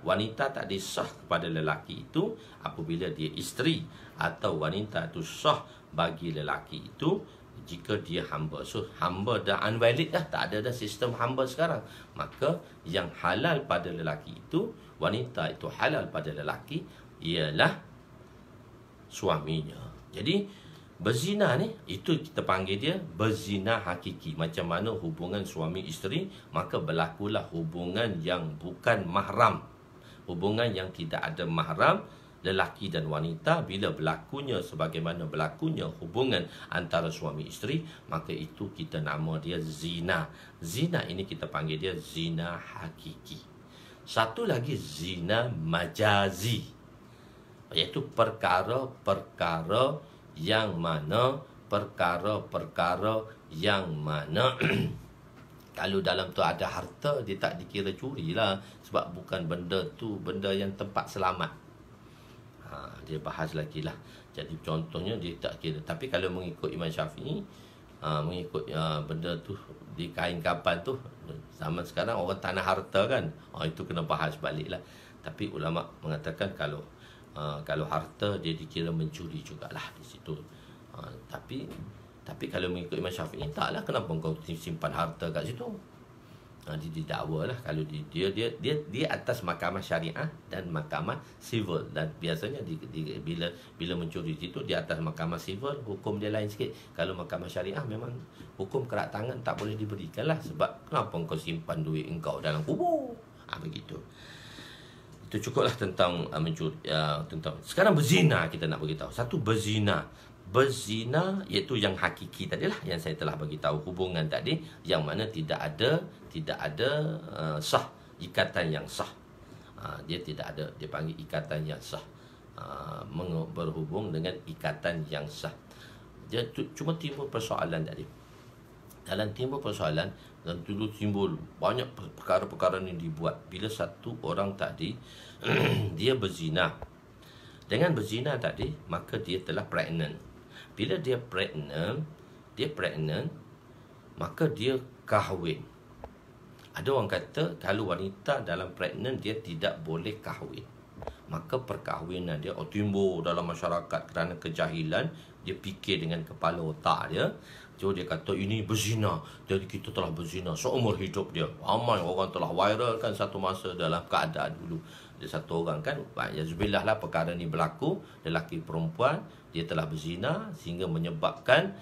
Wanita tak disah kepada lelaki itu apabila dia isteri, atau wanita itu sah bagi lelaki itu jika dia hamba. So hamba dah unvalid dah, tak ada dah sistem hamba sekarang. Maka yang halal pada lelaki itu, wanita itu halal pada lelaki, ialah suaminya. Jadi berzina ni, itu kita panggil dia berzina hakiki. Macam mana hubungan suami isteri, maka berlakulah hubungan yang bukan mahram, hubungan yang tidak ada mahram lelaki dan wanita. Bila berlakunya sebagaimana berlakunya hubungan antara suami isteri, maka itu kita nama dia zina. Zina ini kita panggil dia zina hakiki. Satu lagi zina majazi, iaitu perkara-perkara yang mana kalau dalam tu ada harta, dia tak dikira curi lah, sebab bukan benda tu benda yang tempat selamat. Dia bahas lagi lah. Jadi contohnya dia tak kira. Tapi kalau mengikut Imam Syafi'i, mengikut benda tu di kain kapan tu, zaman sekarang orang tanah harta kan, itu kena bahas balik lah. Tapi ulama mengatakan kalau harta dia dikira mencuri jugalah di situ. Tapi kalau mengikut Imam Syafi'i, taklah, kenapa kau simpan harta kat situ? Dia didakwa lah. Kalau dia atas mahkamah syariah dan mahkamah civil, dan biasanya bila mencuri situ dia atas mahkamah civil, hukum dia lain sikit. Kalau mahkamah syariah memang hukum kerak tangan, tak boleh diberikan lah. Sebab kenapa kau simpan duit engkau dalam kubur? Begitu. Itu cukuplah tentang mencuri. Tentang sekarang berzina, kita nak beritahu. Satu, berzina berzina, iaitu yang hakiki tadilah, yang saya telah bagi tahu, hubungan tadi yang mana tidak ada sah, ikatan yang sah. Dia tidak ada, dia panggil ikatan yang sah, berhubung dengan ikatan yang sah. Dia cuma timbul persoalan tadi. Dalam timbul persoalan, dan dulu timbul banyak perkara-perkara yang dibuat bila satu orang tadi dia berzina. Dengan berzina tadi, maka dia telah pregnant. Bila dia pregnant, maka dia kahwin. Ada orang kata kalau wanita dalam pregnant dia tidak boleh kahwin. Maka perkahwinan dia timbul dalam masyarakat kerana kejahilan. Dia fikir dengan kepala otak dia. So dia kata ini berzina, jadi kita telah berzina seumur hidup dia. Ramai orang telah viralkan satu masa dalam keadaan dulu. Dia satu orang kan, yazubillah lah, perkara ni berlaku, lelaki perempuan, dia telah berzina sehingga menyebabkan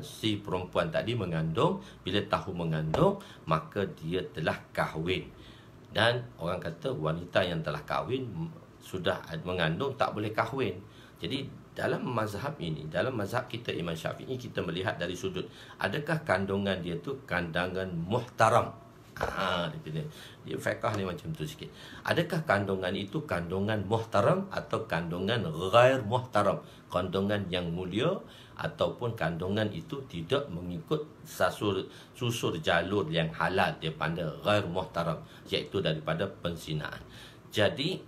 si perempuan tadi mengandung. Bila tahu mengandung, maka dia telah kahwin. Dan orang kata wanita yang telah kahwin sudah mengandung tak boleh kahwin. Jadi dalam mazhab ini, dalam mazhab kita Imam Syafi'i, kita melihat dari sudut adakah kandungan dia tu kandungan muhtaram. Dia fiqh ni macam tu sikit. Adakah kandungan itu kandungan muhtaram atau kandungan ghair muhtaram, kandungan yang mulia, ataupun kandungan itu tidak mengikut susur jalur yang halal, dia pandai ghair muhtaram, iaitu daripada penzinaan. Jadi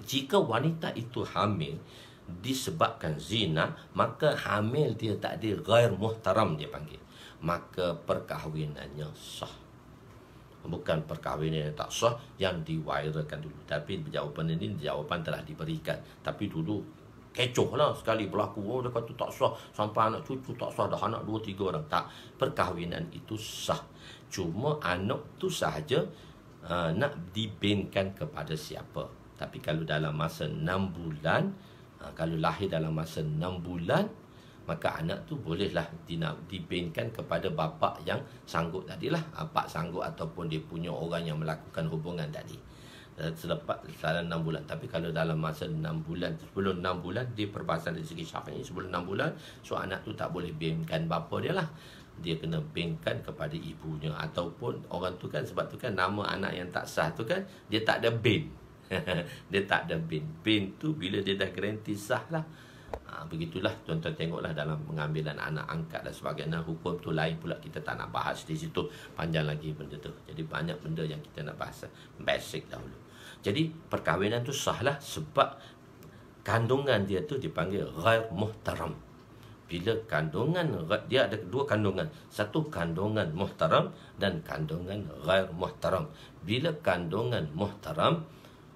jika wanita itu hamil disebabkan zina, maka hamil dia tak ada ghair muhtaram dia panggil, maka perkahwinannya sah. Bukan perkahwinan yang tak sah yang diviralkan dulu. Tapi jawapan ini telah diberikan. Tapi dulu kecoh lah sekali berlaku. Oh, dia kata tak sah, sampai anak cucu tak sah, dah anak 2-3 orang. Tak, perkahwinan itu sah. Cuma anak tu sahaja nak dibinkan kepada siapa. Tapi kalau dalam masa 6 bulan, kalau lahir dalam masa 6 bulan, maka anak tu bolehlah dibinkan kepada bapa yang sanggup tadilah. Bapa sanggup ataupun dia punya orang yang melakukan hubungan tadi selepas dalam 6 bulan. Tapi kalau dalam masa 6 bulan, sebelum 6 bulan, dia perbahasan dari segi syafi'i, sebelum 6 bulan, so anak tu tak boleh binkan bapa dia lah. Dia kena binkan kepada ibunya. Ataupun orang tu kan, sebab tu kan nama anak yang tak sah tu kan, dia tak ada bin. Dia tak ada bin. Bin tu bila dia dah garanti sah lah. Begitulah tuan-tuan, tengoklah dalam pengambilan anak angkat dan sebagainya. Hukum tu lain pula, kita tak nak bahas di situ, panjang lagi benda tu. Jadi banyak benda yang kita nak bahas, basic dahulu. Jadi perkahwinan tu sah lah sebab kandungan dia tu dipanggil ghair muhtaram. Bila kandungan, dia ada 2 kandungan, satu kandungan muhtaram dan kandungan ghair muhtaram. Bila kandungan muhtaram,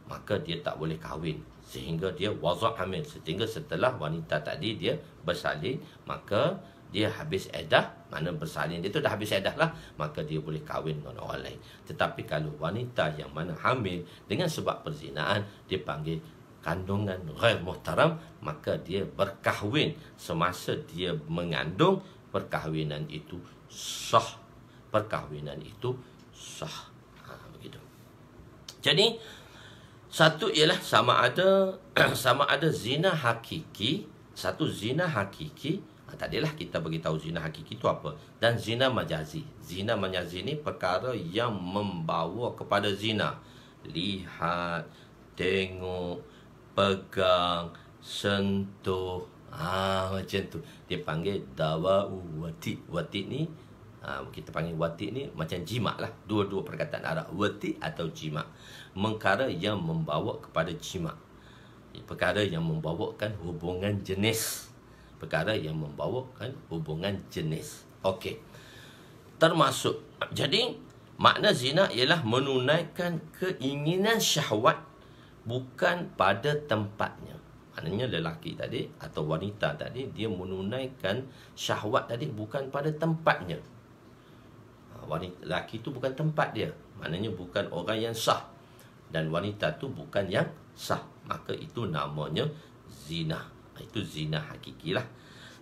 maka dia tak boleh kahwin sehingga dia wazak hamil. Sehingga setelah wanita tadi dia bersalin, maka dia habis edah. Mana bersalin dia tu dah habis edah lah, maka dia boleh kahwin dengan orang lain. Tetapi kalau wanita yang mana hamil dengan sebab perzinaan, dia panggil kandungan ghair muhtaram, maka dia berkahwin semasa dia mengandung. Perkahwinan itu sah. Perkahwinan itu sah. Begitu. Jadi satu ialah sama ada zina hakiki, satu zina hakiki. Tadilah kita bagi tahu zina hakiki itu apa, dan zina majazi. Zina majazi ini perkara yang membawa kepada zina. Lihat, tengok, pegang, sentuh, macam tu. Dia panggil dawa'u wati. Wati ni kita panggil wati ni macam jima' lah. Dua-dua perkataan Arab, wati atau jima'. Perkara yang membawa kepada jima', perkara yang membawakan hubungan jenis. Perkara yang membawakan hubungan jenis. Okey. Termasuk, jadi makna zina ialah menunaikan keinginan syahwat bukan pada tempatnya. Maknanya lelaki tadi atau wanita tadi, dia menunaikan syahwat tadi bukan pada tempatnya. Wanita lelaki tu bukan tempat dia, maknanya bukan orang yang sah, dan wanita tu bukan yang sah, maka itu namanya zina. Itu zina hakikilah.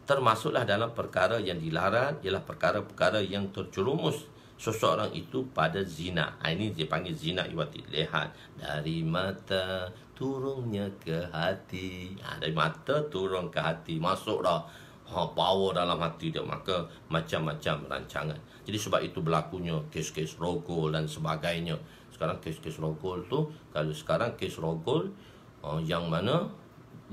Termasuklah dalam perkara yang dilarang ialah perkara-perkara yang terjerumus seseorang itu pada zina. Ini dia panggil zina iwati. Lihat dari mata turunnya ke hati. Dari mata turun ke hati, masuk dah power dalam hati dia. Maka macam-macam rancangan. Jadi sebab itu berlakunya kes-kes rogol dan sebagainya. Sekarang kes-kes rogol tu, kalau sekarang kes rogol yang mana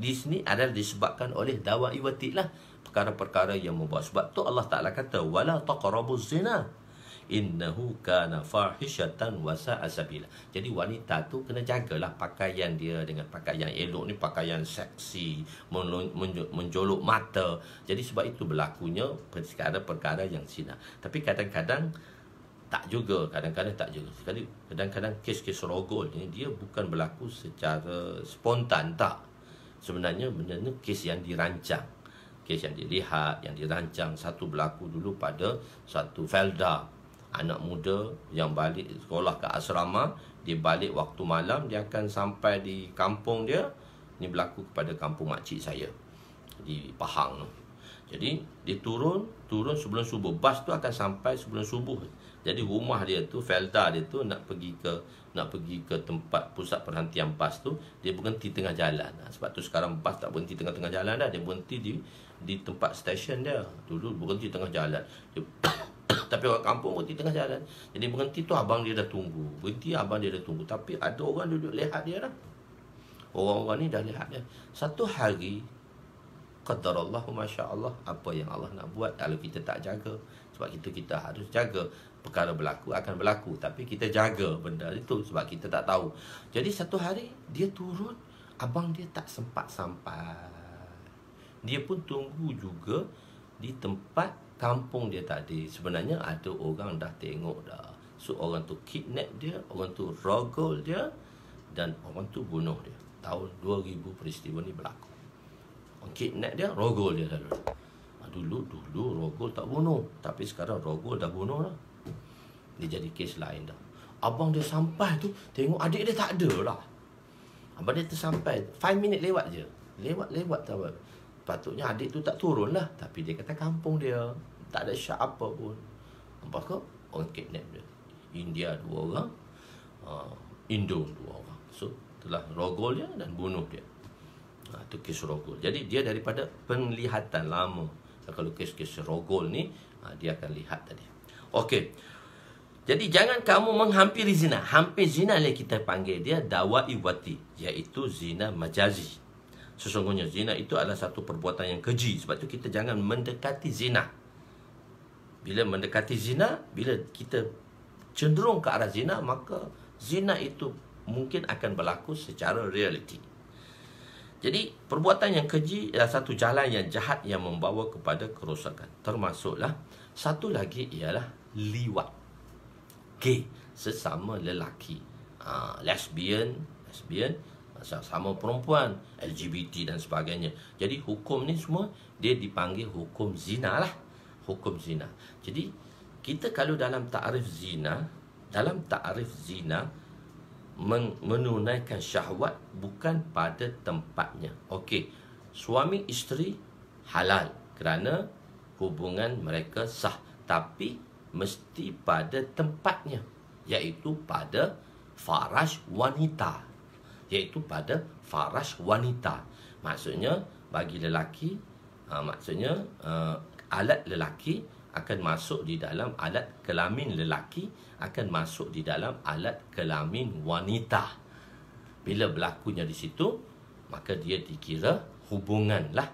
di sini adalah disebabkan oleh dawa iwati lah, perkara-perkara yang membuat. Sebab tu Allah Ta'ala kata wala taqrabuz zina innahu kana fahishatan wa sa'a sabila. Jadi wanita tu kena jagalah pakaian dia dengan pakaian elok ni, pakaian seksi, menjolok mata. Jadi sebab itu berlakunya perkara-perkara yang zina. Tapi kadang-kadang tak juga, kadang-kadang tak juga. Kadang-kadang kes-kes rogol ni dia bukan berlaku secara spontan, tak. Sebenarnya benda ni kes yang dirancang, kes yang dilihat, yang dirancang. Satu berlaku dulu pada satu Felda, anak muda yang balik sekolah ke asrama. Dia balik waktu malam, dia akan sampai di kampung dia. Ini berlaku kepada kampung makcik saya di Pahang. Jadi dia turun sebelum subuh. Bas tu akan sampai sebelum subuh. Jadi rumah dia tu, Felda dia tu, nak pergi ke tempat pusat perhentian bas tu, dia berhenti tengah jalan. Sebab tu sekarang bas tak berhenti tengah-tengah jalan dah. Dia berhenti di tempat stesen dia. Dulu berhenti tengah jalan. Tapi orang kampung berhenti tengah jalan. Jadi berhenti tu abang dia dah tunggu. Berhenti abang dia dah tunggu. Tapi ada orang duduk lihat dia dah. Orang-orang ni dah lihat dia. Satu hari, qadarallahu masya-Allah, apa yang Allah nak buat kalau kita tak jaga. Sebab kita harus jaga. Perkara berlaku akan berlaku, tapi kita jaga benda itu sebab kita tak tahu. Jadi satu hari dia turun, abang dia tak sempat sampai. Dia pun tunggu juga di tempat kampung dia tadi. Sebenarnya ada orang dah tengok dah. So orang tu kidnap dia, orang tu rogol dia, dan orang tu bunuh dia. Tahun 2000 peristiwa ni berlaku. Orang kidnap dia, rogol dia lalu. Dulu rogol tak bunuh, tapi sekarang rogol dah bunuh lah. Dia jadi kes lain dah. Abang dia sampai tu, tengok adik dia tak ada lah. Abang dia tersampai 5 minit lewat je. Lewat tahu. Patutnya adik tu tak turun lah, tapi dia kata kampung dia tak ada syak apa pun. Nampak ke? Orang kidnap dia. India 2 orang, Indo 2 orang. So telah rogol dia dan bunuh dia. Itu kes rogol. Jadi dia daripada penglihatan lama. Kalau kes-kes rogol ni, dia akan lihat tadi. Okey. Jadi jangan kamu menghampiri zina. Hampir zina ni kita panggil dia dawa iwati, iaitu zina majazi. Sesungguhnya zina itu adalah satu perbuatan yang keji. Sebab tu kita jangan mendekati zina. Bila mendekati zina, bila kita cenderung ke arah zina, maka zina itu mungkin akan berlaku secara realiti. Jadi perbuatan yang keji adalah satu jalan yang jahat yang membawa kepada kerosakan. Termasuklah satu lagi ialah liwat. Gay, sesama lelaki, lesbian, sama perempuan, LGBT dan sebagainya. Jadi hukum ni semua dia dipanggil hukum zina lah. Hukum zina. Jadi kita kalau dalam ta'rif zina, menunaikan syahwat bukan pada tempatnya. Okey, suami isteri halal kerana hubungan mereka sah, tapi mesti pada tempatnya, iaitu pada faraj wanita. Maksudnya bagi lelaki, alat lelaki akan masuk di dalam alat kelamin lelaki, akan masuk di dalam alat kelamin wanita. Bila berlakunya di situ, maka dia dikira hubungan lah.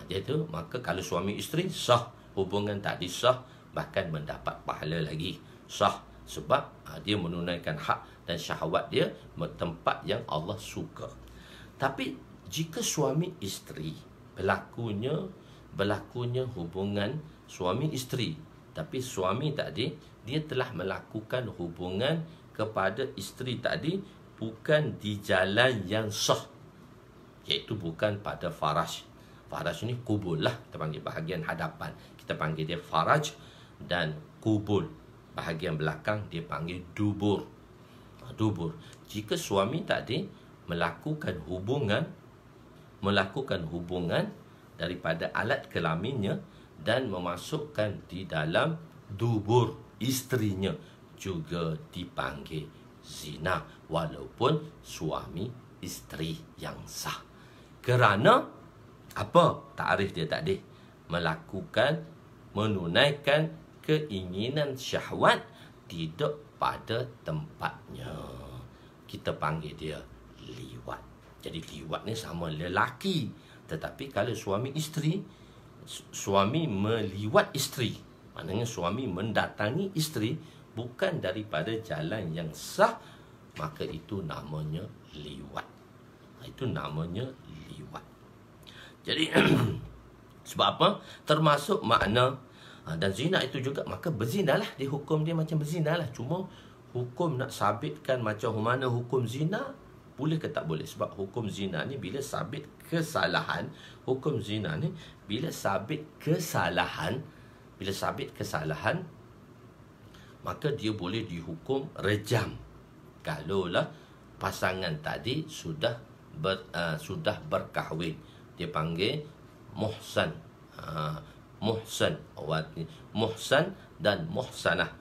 Dia tu, maka kalau suami isteri sah, hubungan tak disah, bahkan mendapat pahala lagi. Sah sebab dia menunaikan hak dan syahwat dia tempat yang Allah suka. Tapi jika suami isteri berlakunya hubungan suami isteri, tapi suami tadi dia telah melakukan hubungan kepada isteri tadi bukan di jalan yang sah, iaitu bukan pada faraj. Faraj ni kubul lah, kita panggil bahagian hadapan, kita panggil dia faraj, dan kubul bahagian belakang dia panggil dubur. Jika suami tadi melakukan hubungan daripada alat kelaminnya dan memasukkan di dalam dubur, isterinya juga dipanggil zina walaupun suami isteri yang sah. Kerana apa takrif dia tadi? Menunaikan keinginan syahwat tidak pada tempatnya. Kita panggil dia liwat. Jadi liwat ni sama lelaki. Tetapi kalau suami isteri, suami meliwat isteri, maknanya suami mendatangi isteri bukan daripada jalan yang sah, maka itu namanya liwat. Itu namanya liwat. Jadi sebab apa? Termasuk makna dan zina itu juga, maka berzinalah, dihukum dia macam berzinalah. Cuma hukum nak sabitkan macam mana hukum zina, boleh ke tak boleh? Sebab hukum zina ni bila sabit kesalahan, hukum zina ni bila sabit kesalahan, maka dia boleh dihukum rejam. Kalaulah pasangan tadi sudah berkahwin, dia panggil muhsan. Muhsan dan muhsanah.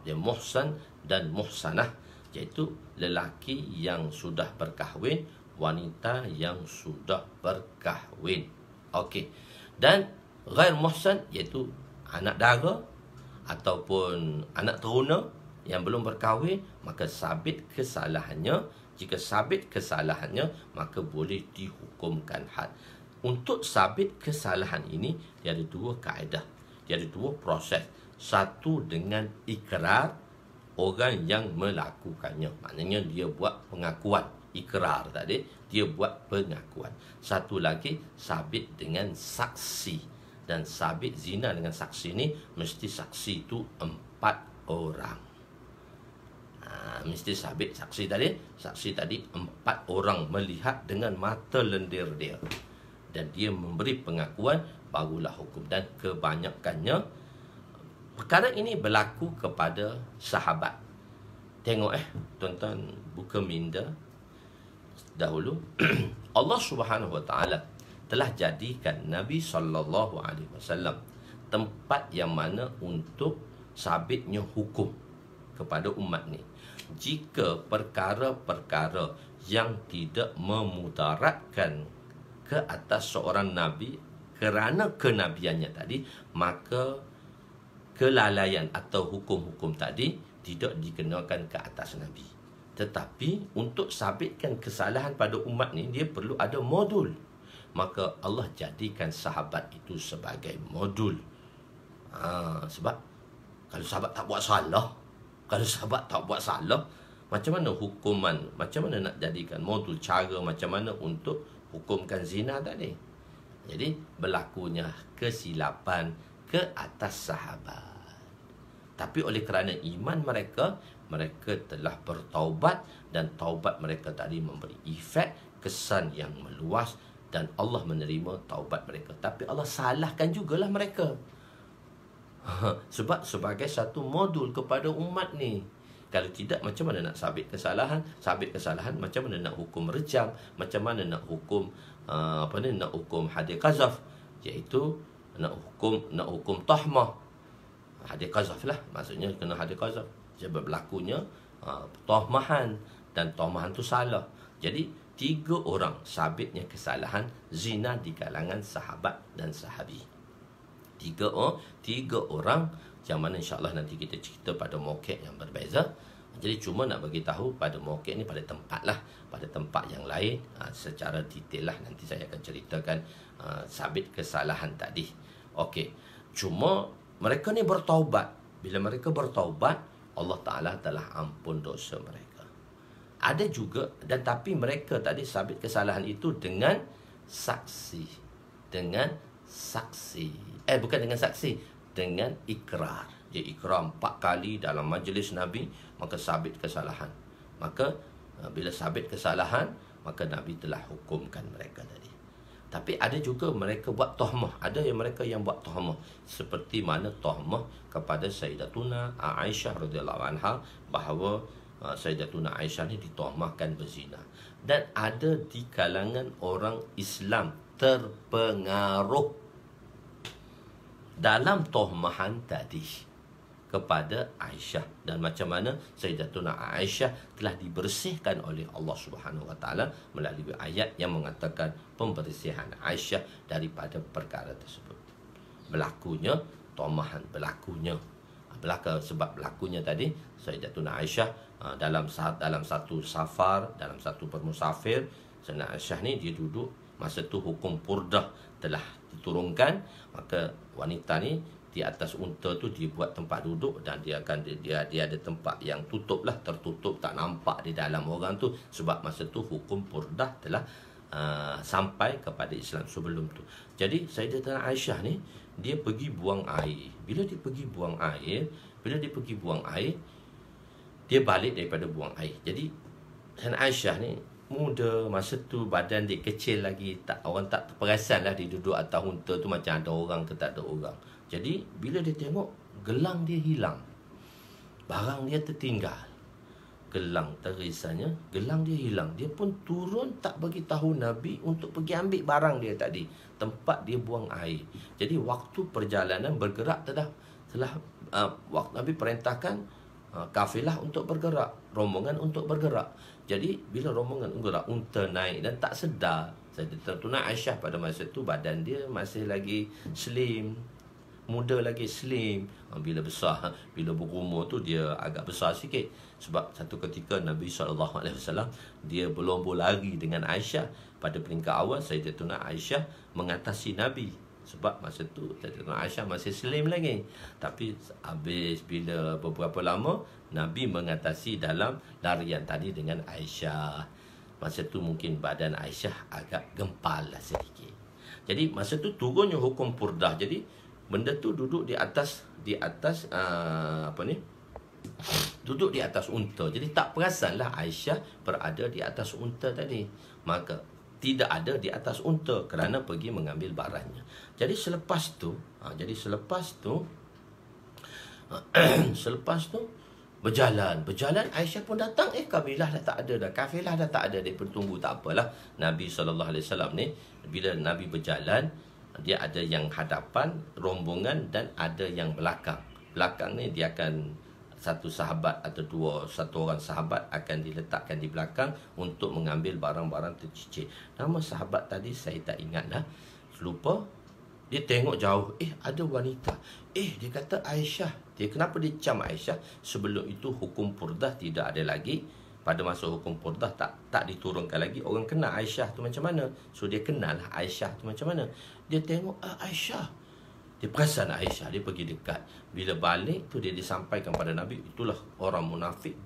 Dia muhsan dan muhsanah, iaitu lelaki yang sudah berkahwin, wanita yang sudah berkahwin. Okey. Dan ghair muhsan iaitu anak dara ataupun anak teruna yang belum berkahwin, maka sabit kesalahannya. Jika sabit kesalahannya, maka boleh dihukumkan had. Untuk sabit kesalahan ini, dia ada dua kaedah. Dia ada dua proses. Satu dengan ikrar orang yang melakukannya. Maknanya dia buat pengakuan. Ikrar tadi, dia buat pengakuan. Satu lagi, sabit dengan saksi. Dan sabit zina dengan saksi ni, mesti saksi itu 4 orang. Mesti sabit saksi tadi 4 orang melihat dengan mata lendir dia, dan dia memberi pengakuan, barulah hukum. Dan kebanyakannya perkara ini berlaku kepada sahabat. Tengok tuan-tuan, buka minda dahulu. Allah Subhanahu Wa Taala telah jadikan Nabi SAW tempat yang mana untuk sabitnya hukum kepada umat ni. Jika perkara-perkara yang tidak memudaratkan ke atas seorang Nabi kerana kenabiannya tadi, maka kelalaian atau hukum-hukum tadi tidak dikenakan ke atas Nabi. Tetapi untuk sabitkan kesalahan pada umat ni, dia perlu ada modul. Maka Allah jadikan sahabat itu sebagai modul. Sebab kalau sahabat tak buat salah, macam mana hukuman, macam mana nak jadikan modul, cara macam mana untuk hukumkan zina tadi. Jadi berlakunya kesilapan ke atas sahabat. Tapi oleh kerana iman mereka telah bertaubat, dan taubat mereka tadi memberi efek, kesan yang meluas, dan Allah menerima taubat mereka. Tapi Allah salahkan jugalah mereka. Sebab sebagai satu modul kepada umat ni. Kalau tidak, macam mana nak sabit kesalahan? Sabit kesalahan, macam mana nak hukum rejam? Macam mana nak hukum nak hukum hadir qazaf, iaitu nak hukum tahmah. Hadir qazaf lah, maksudnya kena hadir qazaf. Sebab berlakunya tahmahan, dan tahmahan tu salah. Jadi 3 orang sabitnya kesalahan zina di kalangan sahabat dan sahabi. 3 orang, yang mana insyaAllah nanti kita cerita pada mauqif yang berbeza. Jadi cuma nak bagi tahu pada mauqif ni, pada tempat lah, pada tempat yang lain secara detail lah nanti saya akan ceritakan sabit kesalahan tadi. Okey, cuma mereka ni bertaubat. Bila mereka bertaubat, Allah Ta'ala telah ampun dosa mereka. Ada juga, dan tapi mereka tadi sabit kesalahan itu dengan saksi. Dengan ikrar. Dia ikrar 4 kali dalam majlis Nabi, maka sabit kesalahan. Maka bila sabit kesalahan, maka Nabi telah hukumkan mereka tadi. Tapi ada juga mereka buat tahmah. Ada yang mereka yang buat tahmah, seperti mana tahmah kepada Sayyidatuna Aisyah radhiyallahu anha, bahawa Sayyidatuna Aisyah ni ditahmahkan berzina. Dan ada di kalangan orang Islam terpengaruh dalam tahmahan tadi. kepada Aisyah, dan macam mana Sayyidatuna Aisyah telah dibersihkan oleh Allah Subhanahu Wa Taala melalui ayat yang mengatakan pembersihan Aisyah daripada perkara tersebut. Berlakunya tomahan, sebab berlakunya tadi Sayyidatuna Aisyah dalam satu safar, dalam satu bermusafir. Sayyidatuna Aisyah ni dia duduk, masa tu hukum purdah telah diturunkan, maka wanita ni di atas unta tu dia buat tempat duduk, dan dia ada tempat yang tertutup, tak nampak di dalam orang tu, sebab masa tu hukum purdah telah sampai kepada Islam sebelum tu. Jadi Sayyidatuna Aisyah ni dia pergi buang air. Bila dia pergi buang air, dia balik daripada buang air. Jadi Sayyidatuna Aisyah ni muda, masa tu badan dia kecil lagi, orang tak terperasan lah dia duduk atas unta tu macam ada orang ke tak ada orang. Jadi bila dia tengok gelang dia hilang, barang dia tertinggal, gelang dia hilang, dia pun turun tak bagi tahu Nabi untuk pergi ambil barang dia tadi, tempat dia buang air. Jadi waktu perjalanan bergerak telah waktu Nabi perintahkan kafilah untuk bergerak, rombongan untuk bergerak. Jadi bila rombongan bergerak, unta naik dan tak sedar. Sayyidatuna Aisyah pada masa tu badan dia masih lagi slim, muda lagi slim. Bila besar, bila berumur tu dia agak besar sikit. Sebab satu ketika Nabi SAW dia berlomba lari dengan Aisyah. Pada peringkat awal Sayyidatuna Aisyah mengatasi Nabi, sebab masa tu Sayyidatuna Aisyah masih slim lagi. Tapi habis bila beberapa lama, Nabi mengatasi dalam larian tadi dengan Aisyah. Masa tu mungkin badan Aisyah agak gempal lah sedikit. Jadi masa tu turunnya hukum purdah. Jadi benda tu duduk di atas duduk di atas unta. Jadi tak perasanlah Aisyah berada di atas unta tadi. Maka tidak ada di atas unta kerana pergi mengambil barangnya. Jadi selepas tu berjalan Aisyah pun datang, kafilah dah tak ada dia pun tunggu, tak apalah. Nabi SAW ni bila Nabi berjalan, dia ada yang hadapan rombongan dan ada yang belakang. Belakang ni dia akan satu orang sahabat akan diletakkan di belakang untuk mengambil barang-barang tercicir. Nama sahabat tadi saya tak ingat dah, lupa. Dia tengok jauh, ada wanita. Dia kata Aisyah. Kenapa dia cam Aisyah? Sebelum itu hukum purdah tidak ada lagi. Pada masa hukum purdah tak diturunkan lagi, orang kenal Aisyah tu macam mana. So dia kenal lah Aisyah tu macam mana. Dia tengok Aisyah, dia perasan Aisyah, dia pergi dekat. Bila balik tu dia disampaikan pada Nabi, itulah orang munafik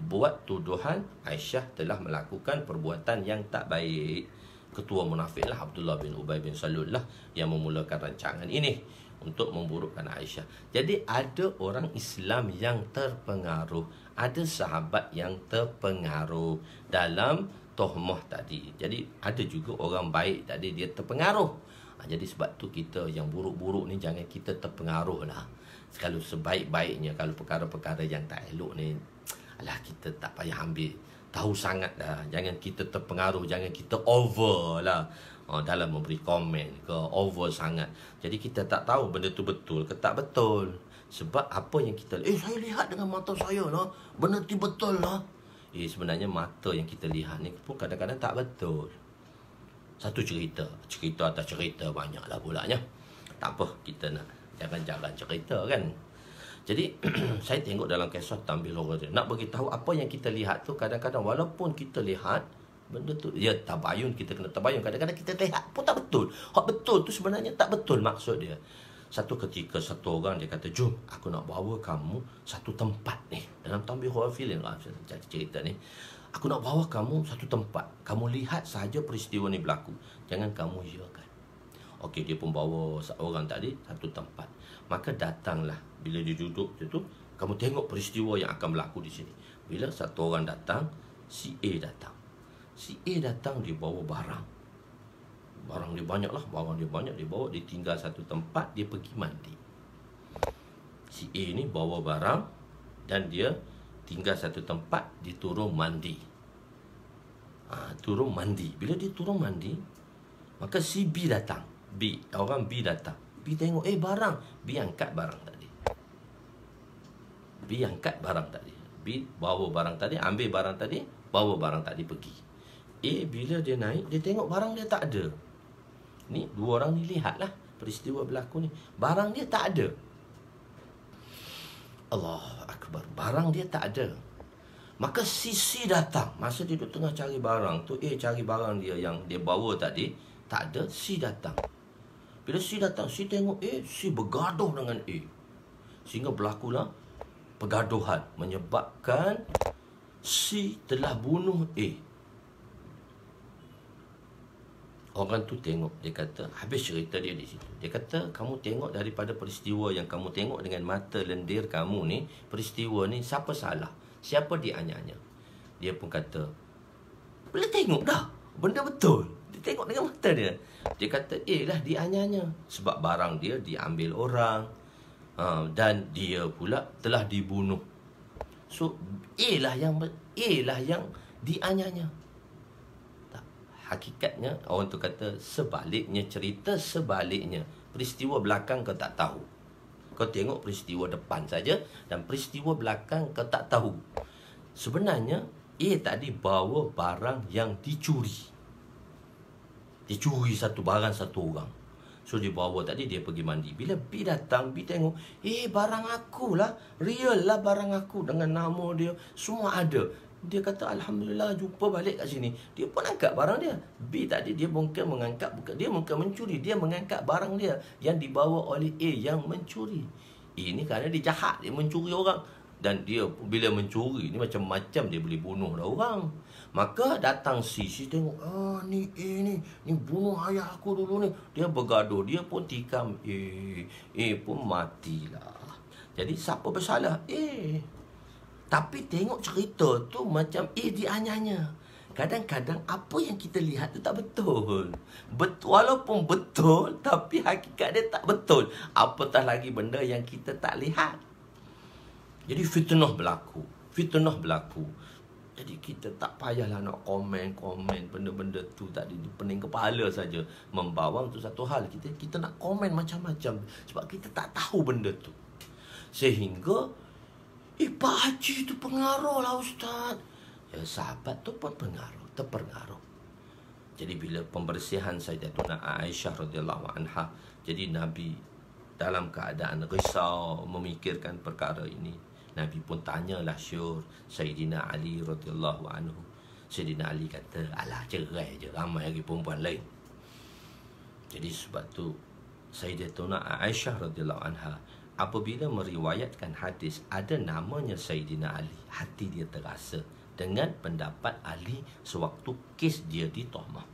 buat tuduhan Aisyah telah melakukan perbuatan yang tak baik. Ketua munafik lah Abdullah bin Ubay bin Salul lah yang memulakan rancangan ini untuk memburukkan Aisyah. Jadi ada orang Islam yang terpengaruh, ada sahabat yang terpengaruh dalam tohmah tadi. Jadi ada juga orang baik tadi dia terpengaruh. Jadi sebab tu kita yang buruk-buruk ni jangan kita terpengaruh lah. Kalau sebaik-baiknya, kalau perkara-perkara yang tak elok ni, kita tak payah ambil tahu sangat dah. Jangan kita terpengaruh, jangan kita over lah dalam memberi komen ke, over sangat. Jadi kita tak tahu benda tu betul ke tak betul. Sebab apa yang kita saya lihat dengan mata saya lah, benda tu betul lah. Sebenarnya mata yang kita lihat ni pun kadang-kadang tak betul. Satu cerita atas cerita banyak lah pulanya. Tak apa, kita nak jangan cerita kan. Jadi saya tengok dalam kisah Tambil Horor, nak beritahu apa yang kita lihat tu kadang-kadang walaupun kita lihat benda tu, tabayun, kita kena tabayun. Kadang-kadang kita lihat pun tak betul. Hak betul tu sebenarnya tak betul maksud dia. Satu ketika satu orang dia kata, jom aku nak bawa kamu satu tempat ni. Dalam Tambil Horor film lah cerita ni. Aku nak bawa kamu satu tempat. Kamu lihat sahaja peristiwa ni berlaku. Jangan kamu iakan. Okey, dia pun bawa seorang tadi satu tempat. Maka datanglah, bila dia duduk tu, kamu tengok peristiwa yang akan berlaku di sini. Bila satu orang datang, si A datang. Si A datang, dia bawa barang. Barang dia banyak lah, dia bawa, dia tinggal satu tempat, dia pergi mandi. Si A ni bawa barang dan dia tinggal satu tempat, dia turun mandi. Turun mandi. Bila dia turun mandi, maka si B datang. Orang B datang. B tengok, barang. B angkat barang tadi. B angkat barang tadi, B bawa barang tadi, ambil barang tadi, bawa barang tadi pergi. A bila dia naik, dia tengok barang dia tak ada. Ni dua orang ni lihatlah peristiwa berlaku ni. Barang dia tak ada. Allah Akbar, barang dia tak ada. Maka C datang. Masa dia duduk tengah cari barang tu, A cari barang dia yang dia bawa tadi, tak ada, C datang. Bila C datang, C tengok A, C bergaduh dengan A. Sehingga berlakulah pergaduhan, menyebabkan C telah bunuh A. Orang tu tengok, dia kata, habis cerita dia di situ. Dia kata, kamu tengok daripada peristiwa yang kamu tengok dengan mata lendir kamu ni, peristiwa ni, siapa salah? Siapa dianyanya? Dia pun kata, boleh tengok dah, benda betul. Dia tengok dengan mata dia. Dia kata, lah dianyanya. Sebab barang dia diambil orang. Dan dia pula telah dibunuh. So, A lah yang dianyanya. Hakikatnya orang tu kata sebaliknya, cerita sebaliknya. Peristiwa belakang kau tak tahu. Kau tengok peristiwa depan saja dan peristiwa belakang kau tak tahu. Sebenarnya A tadi bawa barang yang dicuri. Dicuri satu barang satu orang. So dia bawa tadi, dia pergi mandi. Bila B datang, B tengok, barang aku lah, real lah barang aku dengan nama dia, semua ada. Dia kata, Alhamdulillah, jumpa balik kat sini. Dia pun angkat barang dia. B tadi dia mungkin mengangkat, dia mungkin mencuri. Dia mengangkat barang dia yang dibawa oleh A yang mencuri. Ini kerana dia jahat, dia mencuri orang. Dan dia bila mencuri ni macam-macam dia boleh bunuh dah orang. Maka datang C tengok, ni A ni bunuh ayah aku dulu ni. Dia bergaduh, dia pun tikam A pun matilah. Jadi siapa bersalah? Tapi tengok cerita tu macam dianyanya. Kadang-kadang apa yang kita lihat tu tak betul. Walaupun betul, tapi hakikat dia tak betul. Apatah lagi benda yang kita tak lihat. Jadi fitnah berlaku. Jadi kita tak payahlah nak komen benda-benda tu tadi di pening kepala saja. Membawang tu satu hal. Kita nak komen macam-macam sebab kita tak tahu benda tu. Sehingga Pak Haji tu pengaruh lah Ustaz. Ya, sahabat tu pun terpengaruh. Jadi bila pembersihan Sayyidatuna Aisyah radhiyallahu anha, jadi Nabi dalam keadaan risau memikirkan perkara ini. Nabi pun tanyalah syur Sayyidina Ali radhiyallahu anhu. Sayyidina Ali kata, alah cerai je, ramai lagi perempuan lain. Jadi sebab tu Sayyidatuna Aisyah radhiyallahu anha apabila meriwayatkan hadis ada namanya Sayyidina Ali, hati dia terasa dengan pendapat Ali sewaktu kes dia ditohmah.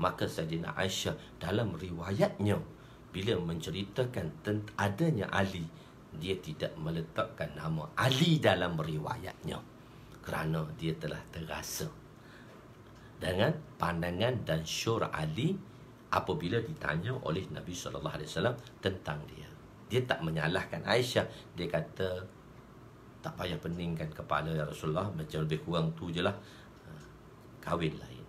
Maka Sayyidina Aisyah dalam riwayatnya bila menceritakan adanya Ali, dia tidak meletakkan nama Ali dalam riwayatnya kerana dia telah terasa dengan pandangan dan syur Ali apabila ditanya oleh Nabi SAW tentang dia. Dia tak menyalahkan Aisyah. Dia kata, tak payah peningkan kepala ya Rasulullah, macam lebih kurang tu je lah, kahwin lain.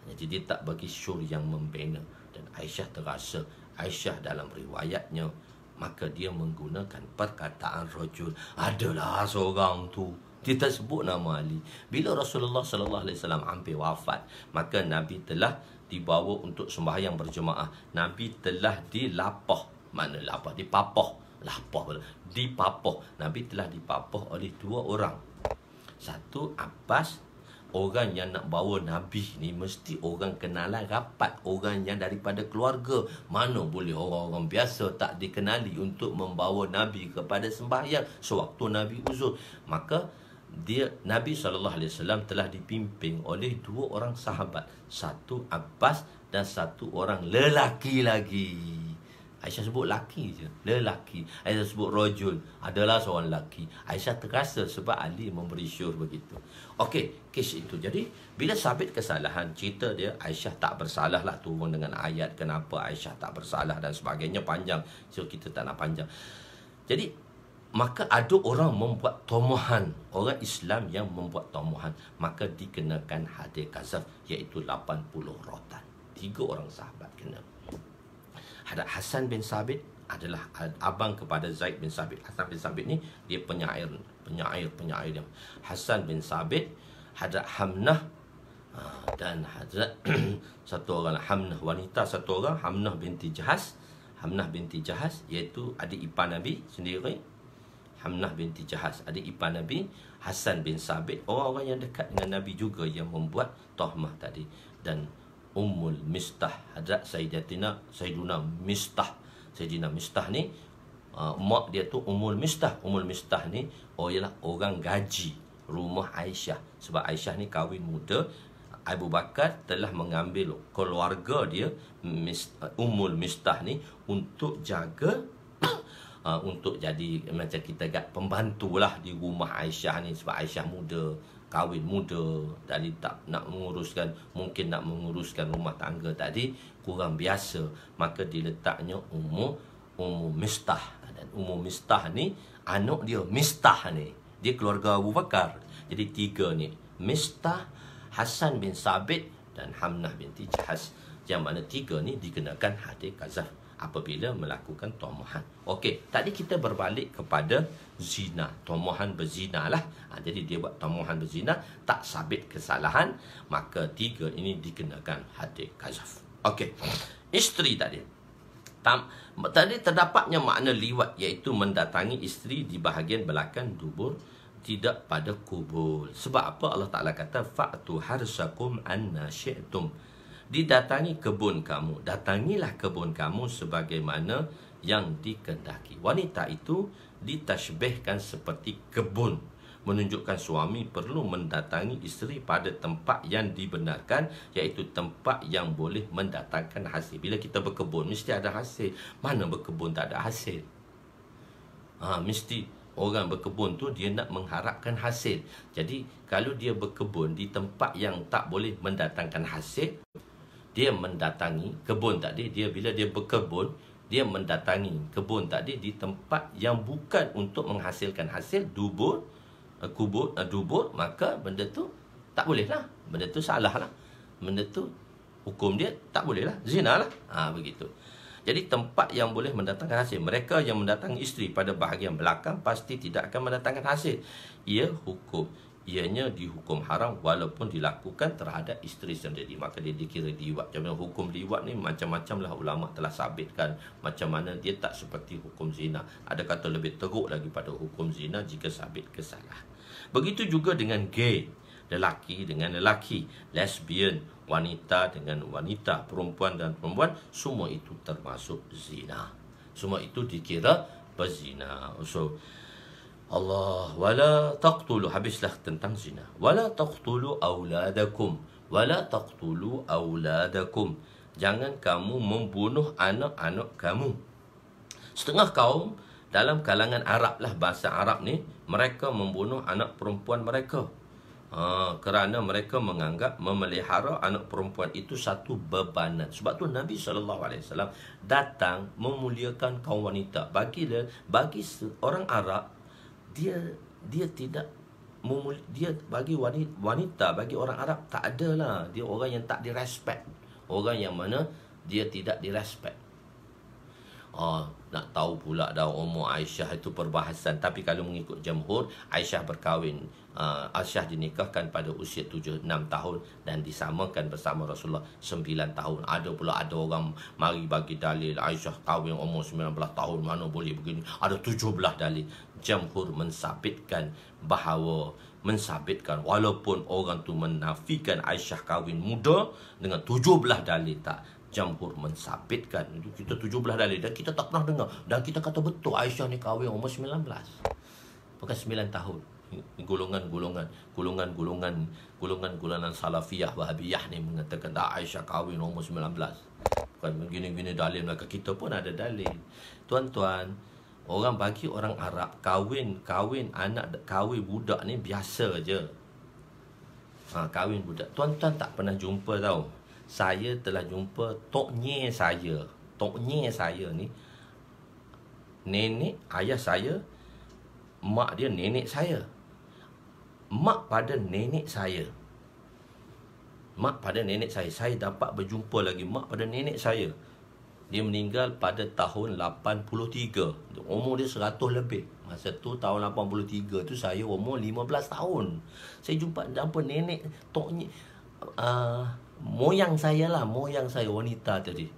Jadi dia tak bagi syur yang membina. Dan Aisyah terasa, Aisyah dalam riwayatnya, maka dia menggunakan perkataan rajul. Adalah seorang tu. Dia tak sebut nama Ali. Bila Rasulullah SAW hampir wafat, maka Nabi telah dibawa untuk sembahyang berjemaah. Nabi telah dilapah. Mana lapah? Dipapah. Dipapah. Nabi telah dipapah oleh dua orang. Satu, Abbas. Orang yang nak bawa Nabi ni mesti orang kenalan rapat, orang yang daripada keluarga. Mana boleh orang-orang biasa tak dikenali untuk membawa Nabi kepada sembahyang sewaktu Nabi uzur. Maka Nabi SAW telah dipimpin oleh dua orang sahabat. Satu Abbas dan satu orang lelaki lagi. Aisyah sebut laki je, lelaki. Aisyah sebut rajul, adalah seorang lelaki. Aisyah terasa sebab Ali memberi syur begitu. Okey, kes itu. Jadi bila sabit kesalahan, cerita dia Aisyah tak bersalah lah, turun dengan ayat kenapa Aisyah tak bersalah dan sebagainya, panjang. So kita tak nak panjang. Jadi maka ada orang membuat tomohan, orang Islam yang membuat tomohan, maka dikenakan hadir qazaf, iaitu 80 rotan. 3 orang sahabat kena. Ada Hasan bin Sabit, adalah abang kepada Zaid bin Sabit. Hasan bin Sabit ni dia penyair dia. Hasan bin Sabit, Hadrat Hamnah, dan Hadrat satu orang Hamnah wanita, satu orang Hamnah binti Jahaz. Hamnah binti Jahaz iaitu adik ipar Nabi sendiri. Hamnah binti Jahaz adik ipar Nabi. Hasan bin Sabit orang-orang yang dekat dengan Nabi juga yang membuat tohmah tadi. Dan Ummul Mistah, Hadrat Sayyiduna Mistah. Sayyidina Mistah ni mak dia tu Ummul Mistah. Ummul Mistah ni ialah orang gaji rumah Aisyah. Sebab Aisyah ni kahwin muda, Abu Bakar telah mengambil keluarga dia Ummul Mistah ni untuk jaga untuk jadi macam kita kat pembantulah di rumah Aisyah ni. Sebab Aisyah muda, kahwin muda, tadi tak nak menguruskan rumah tangga tadi kurang biasa, maka diletaknya Ummu Mistah. Dan Ummu Mistah ni anak dia Mistah ni, dia keluarga Abu Bakar. Jadi tiga ni, Mistah, Hasan bin Sabit dan Hamnah binti Jahaz, yang mana tiga ni dikenakan hadis qazaf apabila melakukan tomahan. Okey, tadi kita berbalik kepada zina, tomahan berzina lah. Jadi dia buat tomahan berzina, tak sabit kesalahan, maka tiga ini dikenakan hadis qazaf. Okey, isteri tadi. Tadi terdapatnya makna liwat, iaitu mendatangi isteri di bahagian belakang dubur, tidak pada kubur. Sebab apa Allah Ta'ala kata fa'tu harsakum anna syi'tum. Didatangi kebun kamu, datangilah kebun kamu sebagaimana yang dikehendaki. Wanita itu ditashbihkan seperti kebun, menunjukkan suami perlu mendatangi isteri pada tempat yang dibenarkan, iaitu tempat yang boleh mendatangkan hasil. Bila kita berkebun mesti ada hasil. Mana berkebun tak ada hasil? Mesti orang berkebun tu dia nak mengharapkan hasil. Jadi kalau dia berkebun di tempat yang tak boleh mendatangkan hasil, dia mendatangi kebun tadi, bila dia berkebun, dia mendatangi kebun tadi di tempat yang bukan untuk menghasilkan hasil, dubur, maka benda tu tak boleh lah. Benda tu salah lah. Benda tu hukum dia tak boleh lah, zina lah. Begitu. Jadi tempat yang boleh mendatangkan hasil, mereka yang mendatangi isteri pada bahagian belakang pasti tidak akan mendatangkan hasil. Ianya dihukum haram walaupun dilakukan terhadap isteri sendiri, maka dia dikira liwat. Jadi hukum liwat ni macam-macam lah ulama telah sabitkan macam mana dia tak seperti hukum zina. Ada kata lebih teruk lagi pada hukum zina jika sabit kesalahan. Begitu juga dengan gay, lelaki dengan lelaki, lesbian, wanita dengan wanita, perempuan dan perempuan, semua itu termasuk zina. Semua itu dikira berzina. So Allah, wala taqtulu, habislah tentang zina. Wala taqtulu auladakum, wala taqtulu auladakum. Jangan kamu membunuh anak-anak kamu. Setengah kaum dalam kalangan Arab lah, bahasa Arab ni, mereka membunuh anak perempuan mereka. Kerana mereka menganggap memelihara anak perempuan itu satu bebanan. Sebab tu Nabi SAW datang memuliakan kaum wanita. Bagi orang Arab, dia tidak dia bagi wanita, bagi orang Arab tak adalah, dia orang yang tak direspek, orang yang mana dia tidak direspek. Nak tahu pula dah Ummu Aisyah itu perbahasan. Tapi kalau mengikut jamhur, Aisyah berkahwin, Aisyah dinikahkan pada usia 7-6 tahun dan disamakan bersama Rasulullah 9 tahun. Ada orang mari bagi dalil Aisyah kahwin umur 19 tahun, mana boleh begini. Ada 17 dalil. Jamhur mensabitkan walaupun orang tu menafikan Aisyah kahwin muda dengan 17 dalil, tak, jamhur mensabitkan. Kita 17 dalil dan kita tak pernah dengar, dan kita kata betul Aisyah ni kahwin umur 19, bukan 9 tahun. Golongan Salafiyah Wahabiyah ni mengatakan tak, Aisyah kahwin umur 19. Bukan begini-gini dalil, maka kita pun ada dalil. Tuan-tuan, bagi orang Arab kahwin budak ni biasa je. Kahwin budak. Tuan-tuan tak pernah jumpa tau. Saya telah jumpa toknya saya ni, nenek ayah saya, mak dia nenek saya, mak pada nenek saya. Saya dapat berjumpa lagi mak pada nenek saya. Dia meninggal pada tahun 83. Umur dia 100 lebih. Masa tu tahun 83 tu saya umur 15 tahun. Saya jumpa apa nenek toknya, moyang saya lah, moyang saya wanita tadi.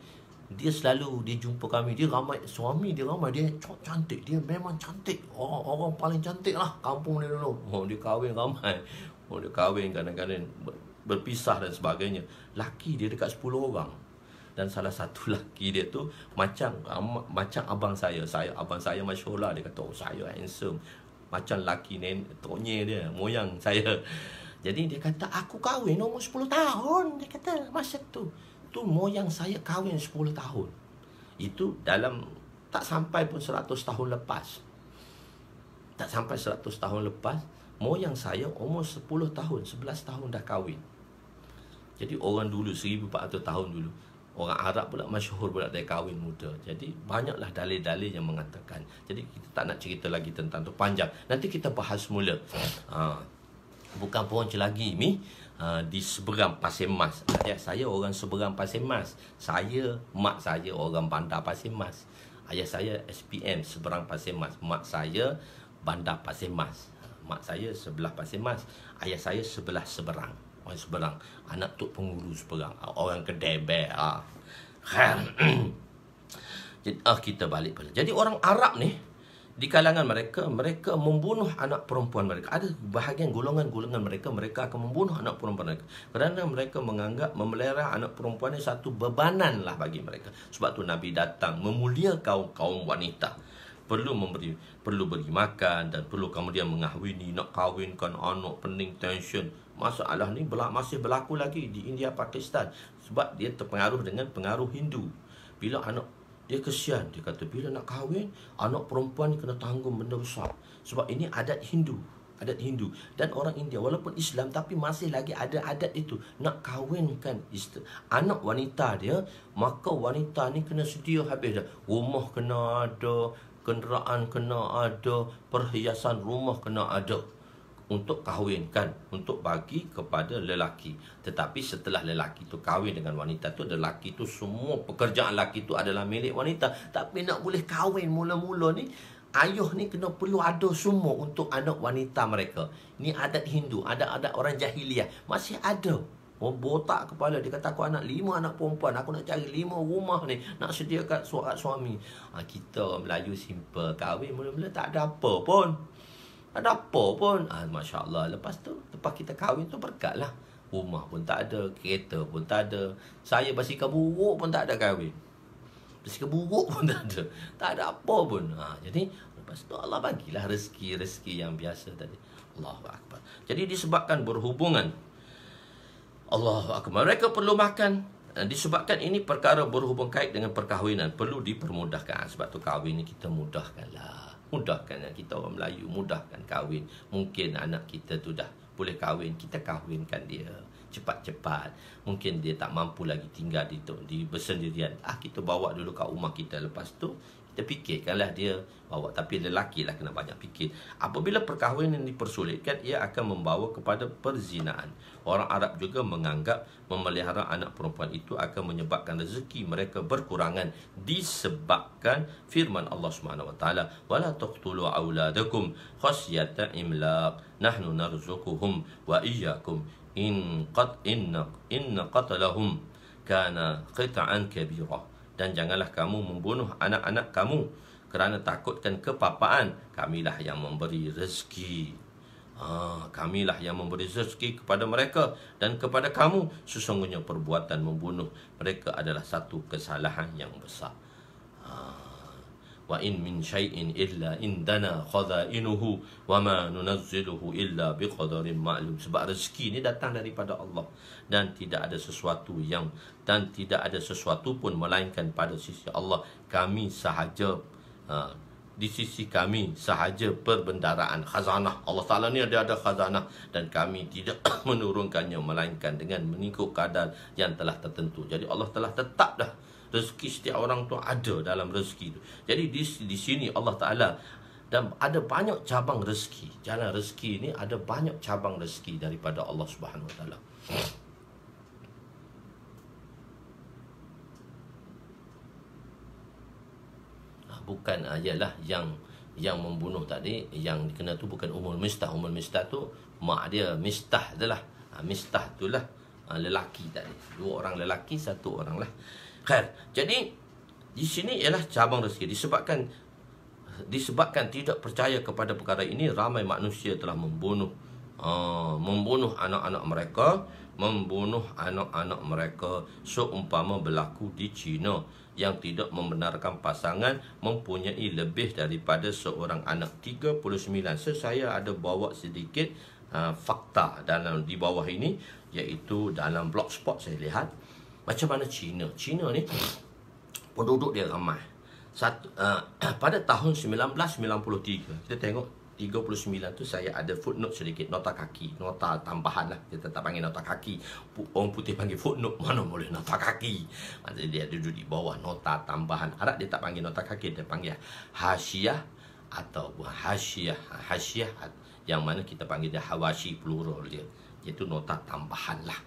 Dia selalu dia jumpa kami, dia ramai, suami dia ramai, dia cantik, dia memang cantik. Orang paling cantik lah kampung ni dulu. Dia kahwin ramai. Dia kahwin kadang-kadang berpisah dan sebagainya. Laki dia dekat 10 orang. Dan salah satu laki dia tu macam abang saya. Abang saya masyhur lah. Dia kata, saya handsome. Macam laki toknya dia, moyang saya. Jadi dia kata, aku kahwin umur 10 tahun. Dia kata masa tu. Tu moyang saya kahwin 10 tahun. Itu dalam tak sampai pun 100 tahun lepas. Tak sampai 100 tahun lepas, moyang saya umur 10 tahun, 11 tahun dah kahwin. Jadi orang dulu 1400 tahun dulu, orang Arab pula masyhur pula dia kahwin muda. Jadi banyaklah dalil-dalil yang mengatakan. Jadi kita tak nak cerita lagi tentang tu, panjang. Nanti kita bahas semula. Bukan pohon celagi ni, di seberang Pasir Mas. Ayah saya orang seberang Pasir Mas. Mak saya orang Bandar Pasir Mas. Ayah saya SPM seberang Pasir Mas. Mak saya Bandar Pasir Mas. Mak saya sebelah Pasir Mas. Ayah saya sebelah seberang. Orang seberang. Anak tok pengurus seberang. Orang Kedai Bel. Kita balik pada. Jadi orang Arab ni, di kalangan mereka membunuh anak perempuan mereka. Ada bahagian golongan-golongan mereka akan membunuh anak perempuan mereka. Kerana mereka menganggap memelihara anak perempuan ni satu bebanan lah bagi mereka. Sebab tu Nabi datang memuliakan kaum wanita. Perlu beri makan dan perlu kemudian mengahwini, nak kahwinkan anak, pening, tension. Masalah ni masih berlaku lagi di India, Pakistan. Sebab dia terpengaruh dengan pengaruh Hindu. Bila anak dia kesian, dia kata bila nak kahwin, anak perempuan kena tanggung benda besar. Sebab ini adat Hindu. Dan orang India walaupun Islam tapi masih lagi ada adat itu, nak kahwinkan anak wanita dia. Maka wanita ni kena sedia habis dah. Rumah kena ada, kenderaan kena ada, perhiasan rumah kena ada, untuk kahwinkan, untuk bagi kepada lelaki. Tetapi setelah lelaki tu kahwin dengan wanita tu, lelaki tu semua pekerjaan lelaki tu adalah milik wanita. Tapi nak boleh kahwin mula-mula ni, ayah ni kena perlu ada semua untuk anak wanita mereka. Ni adat Hindu, adat orang jahiliah masih ada. Botak kepala, dia kata aku 5 anak perempuan, aku nak cari 5 rumah ni, nak sediakan suami. Kita orang Melayu simple, kahwin mula-mula tak ada apa pun. Masya Allah. Lepas kita kahwin tu berkat lah. Rumah pun tak ada, kereta pun tak ada. Saya basikal buruk pun tak ada kahwin. Basikal buruk pun tak ada. Tak ada apa pun. Jadi lepas tu Allah bagilah rezeki yang biasa tadi. Allahu Akbar. Jadi disebabkan berhubungan, Allahu Akbar, mereka perlu makan. Disebabkan ini perkara berhubung kait dengan perkahwinan, perlu dipermudahkan. Sebab tu kahwin ni kita mudahkanlah. Mudahkan kita orang Melayu, mudahkan kahwin. Mungkin anak kita tu dah boleh kahwin, kita kahwinkan dia cepat-cepat. Mungkin dia tak mampu lagi tinggal di bersendirian. Kita bawa dulu kat rumah kita. Lepas tu kita fikirkanlah dia bawa. Tapi lelaki lah kena banyak fikir. Apabila perkahwinan dipersulitkan, ia akan membawa kepada perzinaan. Orang Arab juga menganggap memelihara anak perempuan itu akan menyebabkan rezeki mereka berkurangan, disebabkan firman Allah Subhanahu wa taala, wala taqtulu auladakum khasyata imlaq nahnu narzuquhum wa iyyakum inna qatlahum kana qita'an kabira. Dan janganlah kamu membunuh anak-anak kamu kerana takutkan kepapaan. Kamilah yang memberi rezeki. Kamilah yang memberi rezeki kepada mereka dan kepada kamu. Sesungguhnya perbuatan membunuh mereka adalah satu kesalahan yang besar. Wa in min syai'in illa indana khazainuhu wa ma nunazziluhu illa biqadarin ma'lum. Sebab rezeki ni datang daripada Allah, dan tidak ada sesuatu pun melainkan pada sisi Allah. Kami sahaja di sisi kami sahaja perbendaraan khazanah. Allah Ta'ala ni ada khazanah, dan kami tidak menurunkannya melainkan dengan mengikut kadar yang telah tertentu. Jadi Allah telah tetap dah rezeki setiap orang tu ada dalam rezeki tu. Jadi di sini Allah Ta'ala, dan ada banyak cabang rezeki. Jalan rezeki ni ada banyak cabang rezeki daripada Allah Subhanahu Wa Ta'ala. bukan ialah yang membunuh tadi, yang kena tu bukan Ummul Mistah. Ummul Mistah tu mak dia, Mistah itulah. Mistah itulah lelaki tadi. 2 orang lelaki, 1 orang lah. Khair. Jadi di sini ialah cabang rezeki. Disebabkan tidak percaya kepada perkara ini, ramai manusia telah membunuh anak-anak mereka, seumpama berlaku di China yang tidak membenarkan pasangan mempunyai lebih daripada seorang anak. 39. Saya ada bawa sedikit fakta di bawah ini, iaitu dalam blogspot saya lihat macam mana China ni penduduk dia ramai. Pada tahun 1993 kita tengok 39 tu, saya ada footnote sedikit, nota kaki, nota tambahan lah. Kita tak panggil nota kaki, orang putih panggil footnote, mana boleh nota kaki. Maksudnya dia duduk di bawah nota tambahan. Arab dia tak panggil nota kaki, dia panggil hasyiah atau hasyiah, yang mana kita panggil dia hawashi, plural dia, iaitu nota tambahan lah.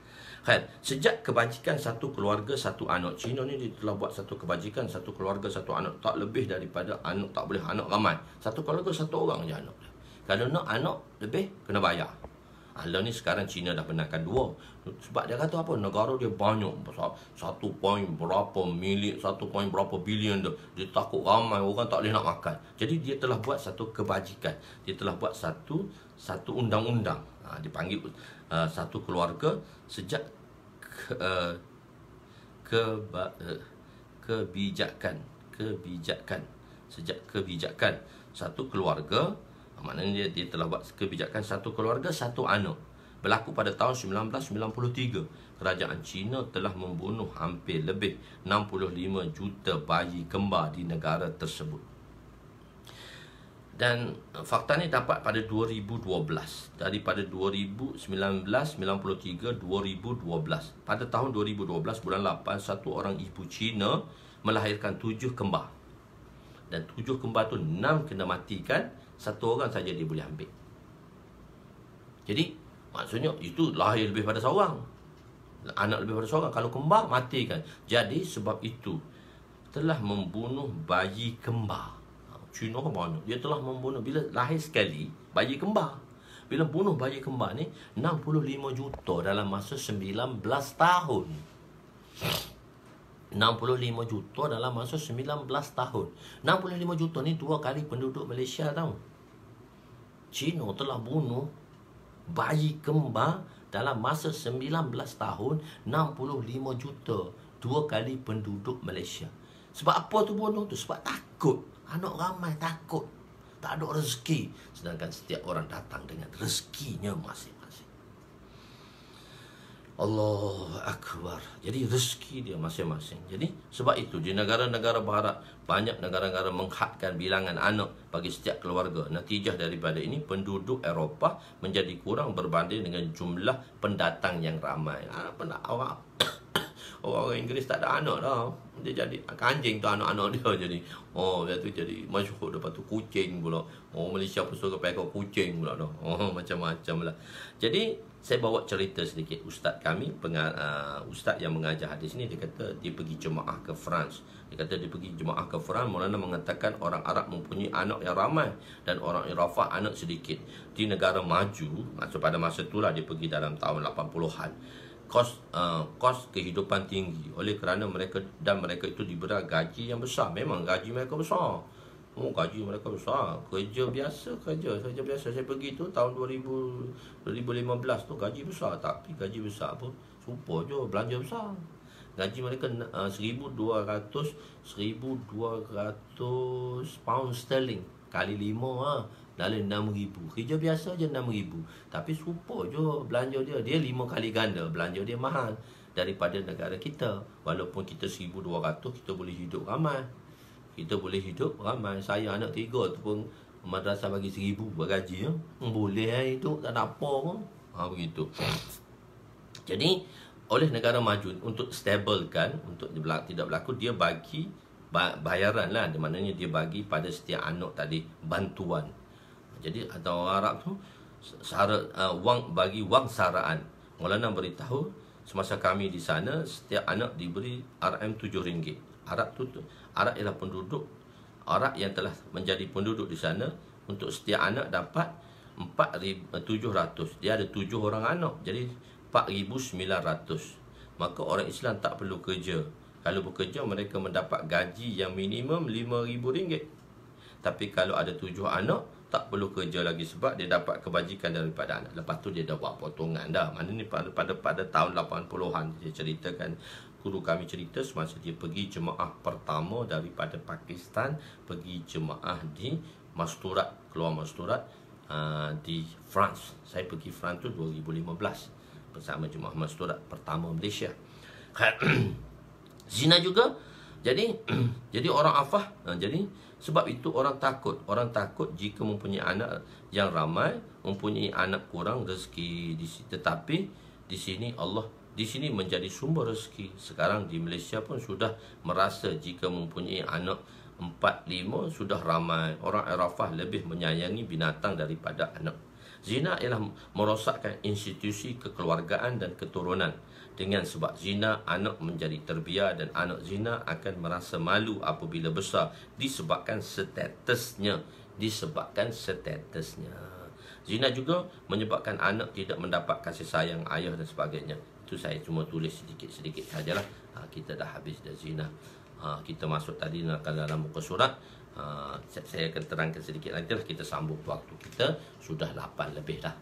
Kan? Sejak kebajikan satu keluarga satu anak, Cina ni dia telah buat satu kebajikan, satu keluarga satu anak, tak lebih daripada anak, tak boleh anak ramai. Satu keluarga satu orang je anak dia. Kalau nak anak lebih, kena bayar. Lah ni sekarang Cina dah benarkan 2. Sebab dia kata apa? Negara dia banyak, 1 point berapa milik, 1 point berapa bilion dia takut ramai orang tak boleh nak makan. Jadi dia telah buat satu kebajikan. Dia telah buat satu undang-undang. Dipanggil satu keluarga sejak kebijakan satu keluarga, maknanya dia telah buat kebijakan satu keluarga satu anak, berlaku pada tahun 1993. Kerajaan Cina telah membunuh hampir lebih 65 juta bayi kembar di negara tersebut. Dan fakta ni dapat pada 2012. Daripada 1993, 2012. Pada tahun 2012, bulan 8, satu orang ibu Cina melahirkan 7 kembar. Dan 7 kembar tu 6 kena matikan, 1 orang saja dia boleh ambil. Jadi maksudnya itu lahir lebih pada seorang, anak lebih pada seorang. Kalau kembar, matikan. Jadi sebab itu telah membunuh bayi kembar. Cina kan banyak. Dia telah membunuh, bila lahir sekali bayi kembar, bila bunuh bayi kembar ni 65 juta dalam masa 19 tahun. 65 juta dalam masa 19 tahun. 65 juta ni 2 kali penduduk Malaysia tau. Cina telah bunuh bayi kembar dalam masa 19 tahun, 65 juta, 2 kali penduduk Malaysia. Sebab apa tu bunuh tu? Sebab takut. Anak ramai takut, tak ada rezeki. Sedangkan setiap orang datang dengan rezekinya masing-masing. Allahu Akbar. Jadi rezeki dia masing-masing. Jadi sebab itu di negara-negara barat, banyak negara-negara menghadkan bilangan anak bagi setiap keluarga. Natijah daripada ini, penduduk Eropah menjadi kurang berbanding dengan jumlah pendatang yang ramai. Orang Inggeris tak ada anak dah. Dia jadi anjing tu anak-anak dia jadi. Dia tu jadi masyhur. Lepas tu kucing pula. Malaysia pun suka pakai kucing pula dah. Macam-macam lah. Jadi saya bawa cerita sedikit. Ustaz kami, ustaz yang mengajar hadis ni, dia kata dia pergi jemaah ke France. Dia kata dia pergi jemaah ke France. Maulana mengatakan orang Arab mempunyai anak yang ramai dan orang Eropah anak sedikit. Di negara maju, pada masa itulah dia pergi dalam tahun 80-an. Kos kehidupan tinggi, oleh kerana mereka itu diberi gaji yang besar. Memang gaji mereka besar. Gaji mereka besar. Kerja biasa. Saya pergi tu tahun 2015 tu gaji besar. Tapi gaji besar pun super je, belanja besar. Gaji mereka 1,200 pound sterling kali 5 dalam 6,000. Kerja biasa je 6,000. Tapi super je belanja dia. Dia 5 kali ganda. Belanja dia mahal daripada negara kita. Walaupun kita 1,200, kita boleh hidup ramai. Saya anak 3 tu pun madrasah bagi 1,000 bergaji. Boleh hidup, tak ada apa pun. Begitu. Jadi oleh negara maju, untuk stablekan, untuk tidak berlaku, dia bagi bayaran lah. Di mananya dia bagi pada setiap anak tadi bantuan. Jadi atau orang Arab tu bagi wang saraan. Maulana beritahu semasa kami di sana, setiap anak diberi RM7. Arab ialah penduduk Arab yang telah menjadi penduduk di sana, untuk setiap anak dapat 4,700. Dia ada 7 orang anak, jadi 4,900. Maka orang Islam tak perlu kerja. Kalau bekerja, mereka mendapat gaji yang minimum RM5,000. Tapi kalau ada 7 anak, tak perlu kerja lagi sebab dia dapat kebajikan daripada anak. Lepas tu dia dah buat potongan dah. Mana ni pada tahun 80-an dia ceritakan, guru kami cerita semasa dia pergi jemaah pertama daripada Pakistan, pergi jemaah di Masturat, keluar Masturat di France. Saya pergi France tu 2015 bersama jemaah Masturat pertama Malaysia. Zina juga. Jadi orang afah. Jadi sebab itu orang takut jika mempunyai anak yang ramai, mempunyai anak kurang rezeki di sini. Tetapi di sini Allah menjadi sumber rezeki. Sekarang di Malaysia pun sudah merasa jika mempunyai anak 4-5 sudah ramai. Orang Arafah lebih menyayangi binatang daripada anak. Zina ialah merosakkan institusi kekeluargaan dan keturunan. Dengan sebab zina, anak menjadi terbiar dan anak zina akan merasa malu apabila besar disebabkan statusnya. Zina juga menyebabkan anak tidak mendapat kasih sayang ayah dan sebagainya. Itu saya cuma tulis sedikit-sedikit sajalah. Kita dah habis dah zina. Kita masuk tadi dalam muka surat. Saya akan terangkan sedikit nanti lah. Kita sambung waktu kita sudah 8 lebih dah.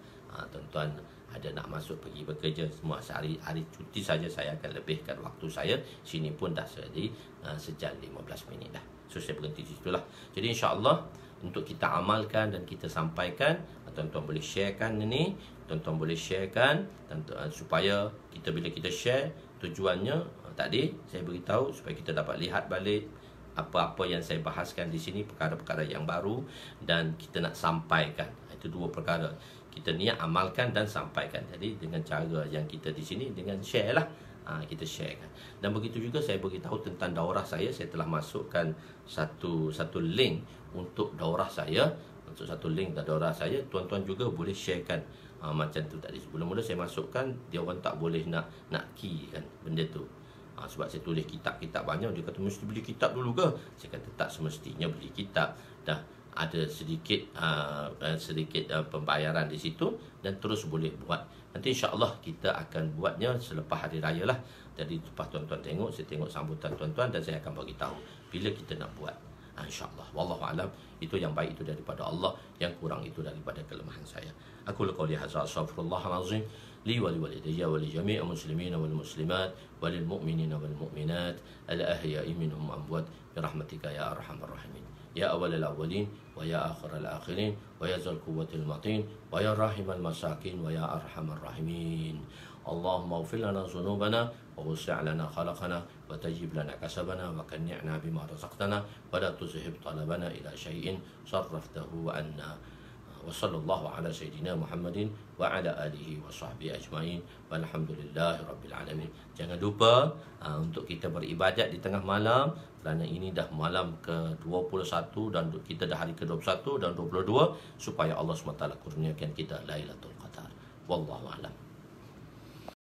Tuan-tuan ada nak masuk pergi bekerja semua, hari cuti saja saya akan lebihkan waktu saya. Sini pun dah jadi sejam 15 minit dah. So saya berhenti di situlah. Jadi insya-Allah untuk kita amalkan dan kita sampaikan, tuan-tuan boleh sharekan ini, tuan-tuan boleh sharekan supaya kita, bila kita share, tujuannya tadi saya beritahu supaya kita dapat lihat balik apa-apa yang saya bahaskan di sini, perkara-perkara yang baru, dan kita nak sampaikan. Itu 2 perkara. Kita niat amalkan dan sampaikan. Jadi dengan cara yang kita di sini, dengan share lah. Kita sharekan. Dan begitu juga saya beritahu tentang daurah saya. Saya telah masukkan satu link untuk daurah saya. Untuk satu link daurah saya, tuan-tuan juga boleh sharekan. Macam tu tadi. Mula-mula saya masukkan, dia orang tak boleh nak key kan benda tu. Sebab saya tulis kitab-kitab banyak. Dia kata mesti beli kitab dulu ke? Saya kata tak semestinya beli kitab. Dah ada sedikit pembayaran di situ dan terus boleh buat. Nanti insya-Allah kita akan buatnya selepas hari raya lah. Jadi lepas tuan-tuan tengok, saya tengok sambutan tuan-tuan dan saya akan bagi tahu bila kita nak buat. InsyaAllah. Wallahu alam. Itu yang baik itu daripada Allah, yang kurang itu daripada kelemahan saya. Aku qouli hadza, astaghfirullahal azim li wa liwalidayya wa li jami'il muslimina wal muslimat wa lil mu'minina wal mu'minat al ahya'i minhum amwat bi rahmatika ya arhamar rahimin. Ya awal al-awwalin wa ya akhir al-akhirin wa ya zal quwwatil matin wa ya rahimal masakin wa ya arhamar rahimin. Allahumma ighfir lana dhunubana wa wasi' lana khalaqana wa tajib lana kasabana wa kanni'na bima razaqtana wa la tuzhib talabana ila syai'in sarraftahu anna. Wa sallallahu ala sayyidina Muhammadin wa ala alihi wa sahbihi ajma'in walhamdulillahi rabbil alamin. Jangan lupa untuk kita beribadat di tengah malam, kerana ini dah malam ke-21 dan kita dah hari ke-21 dan 22, supaya Allah SWT kurniakan kita Lailatul Qadar. Wallahu a'lam.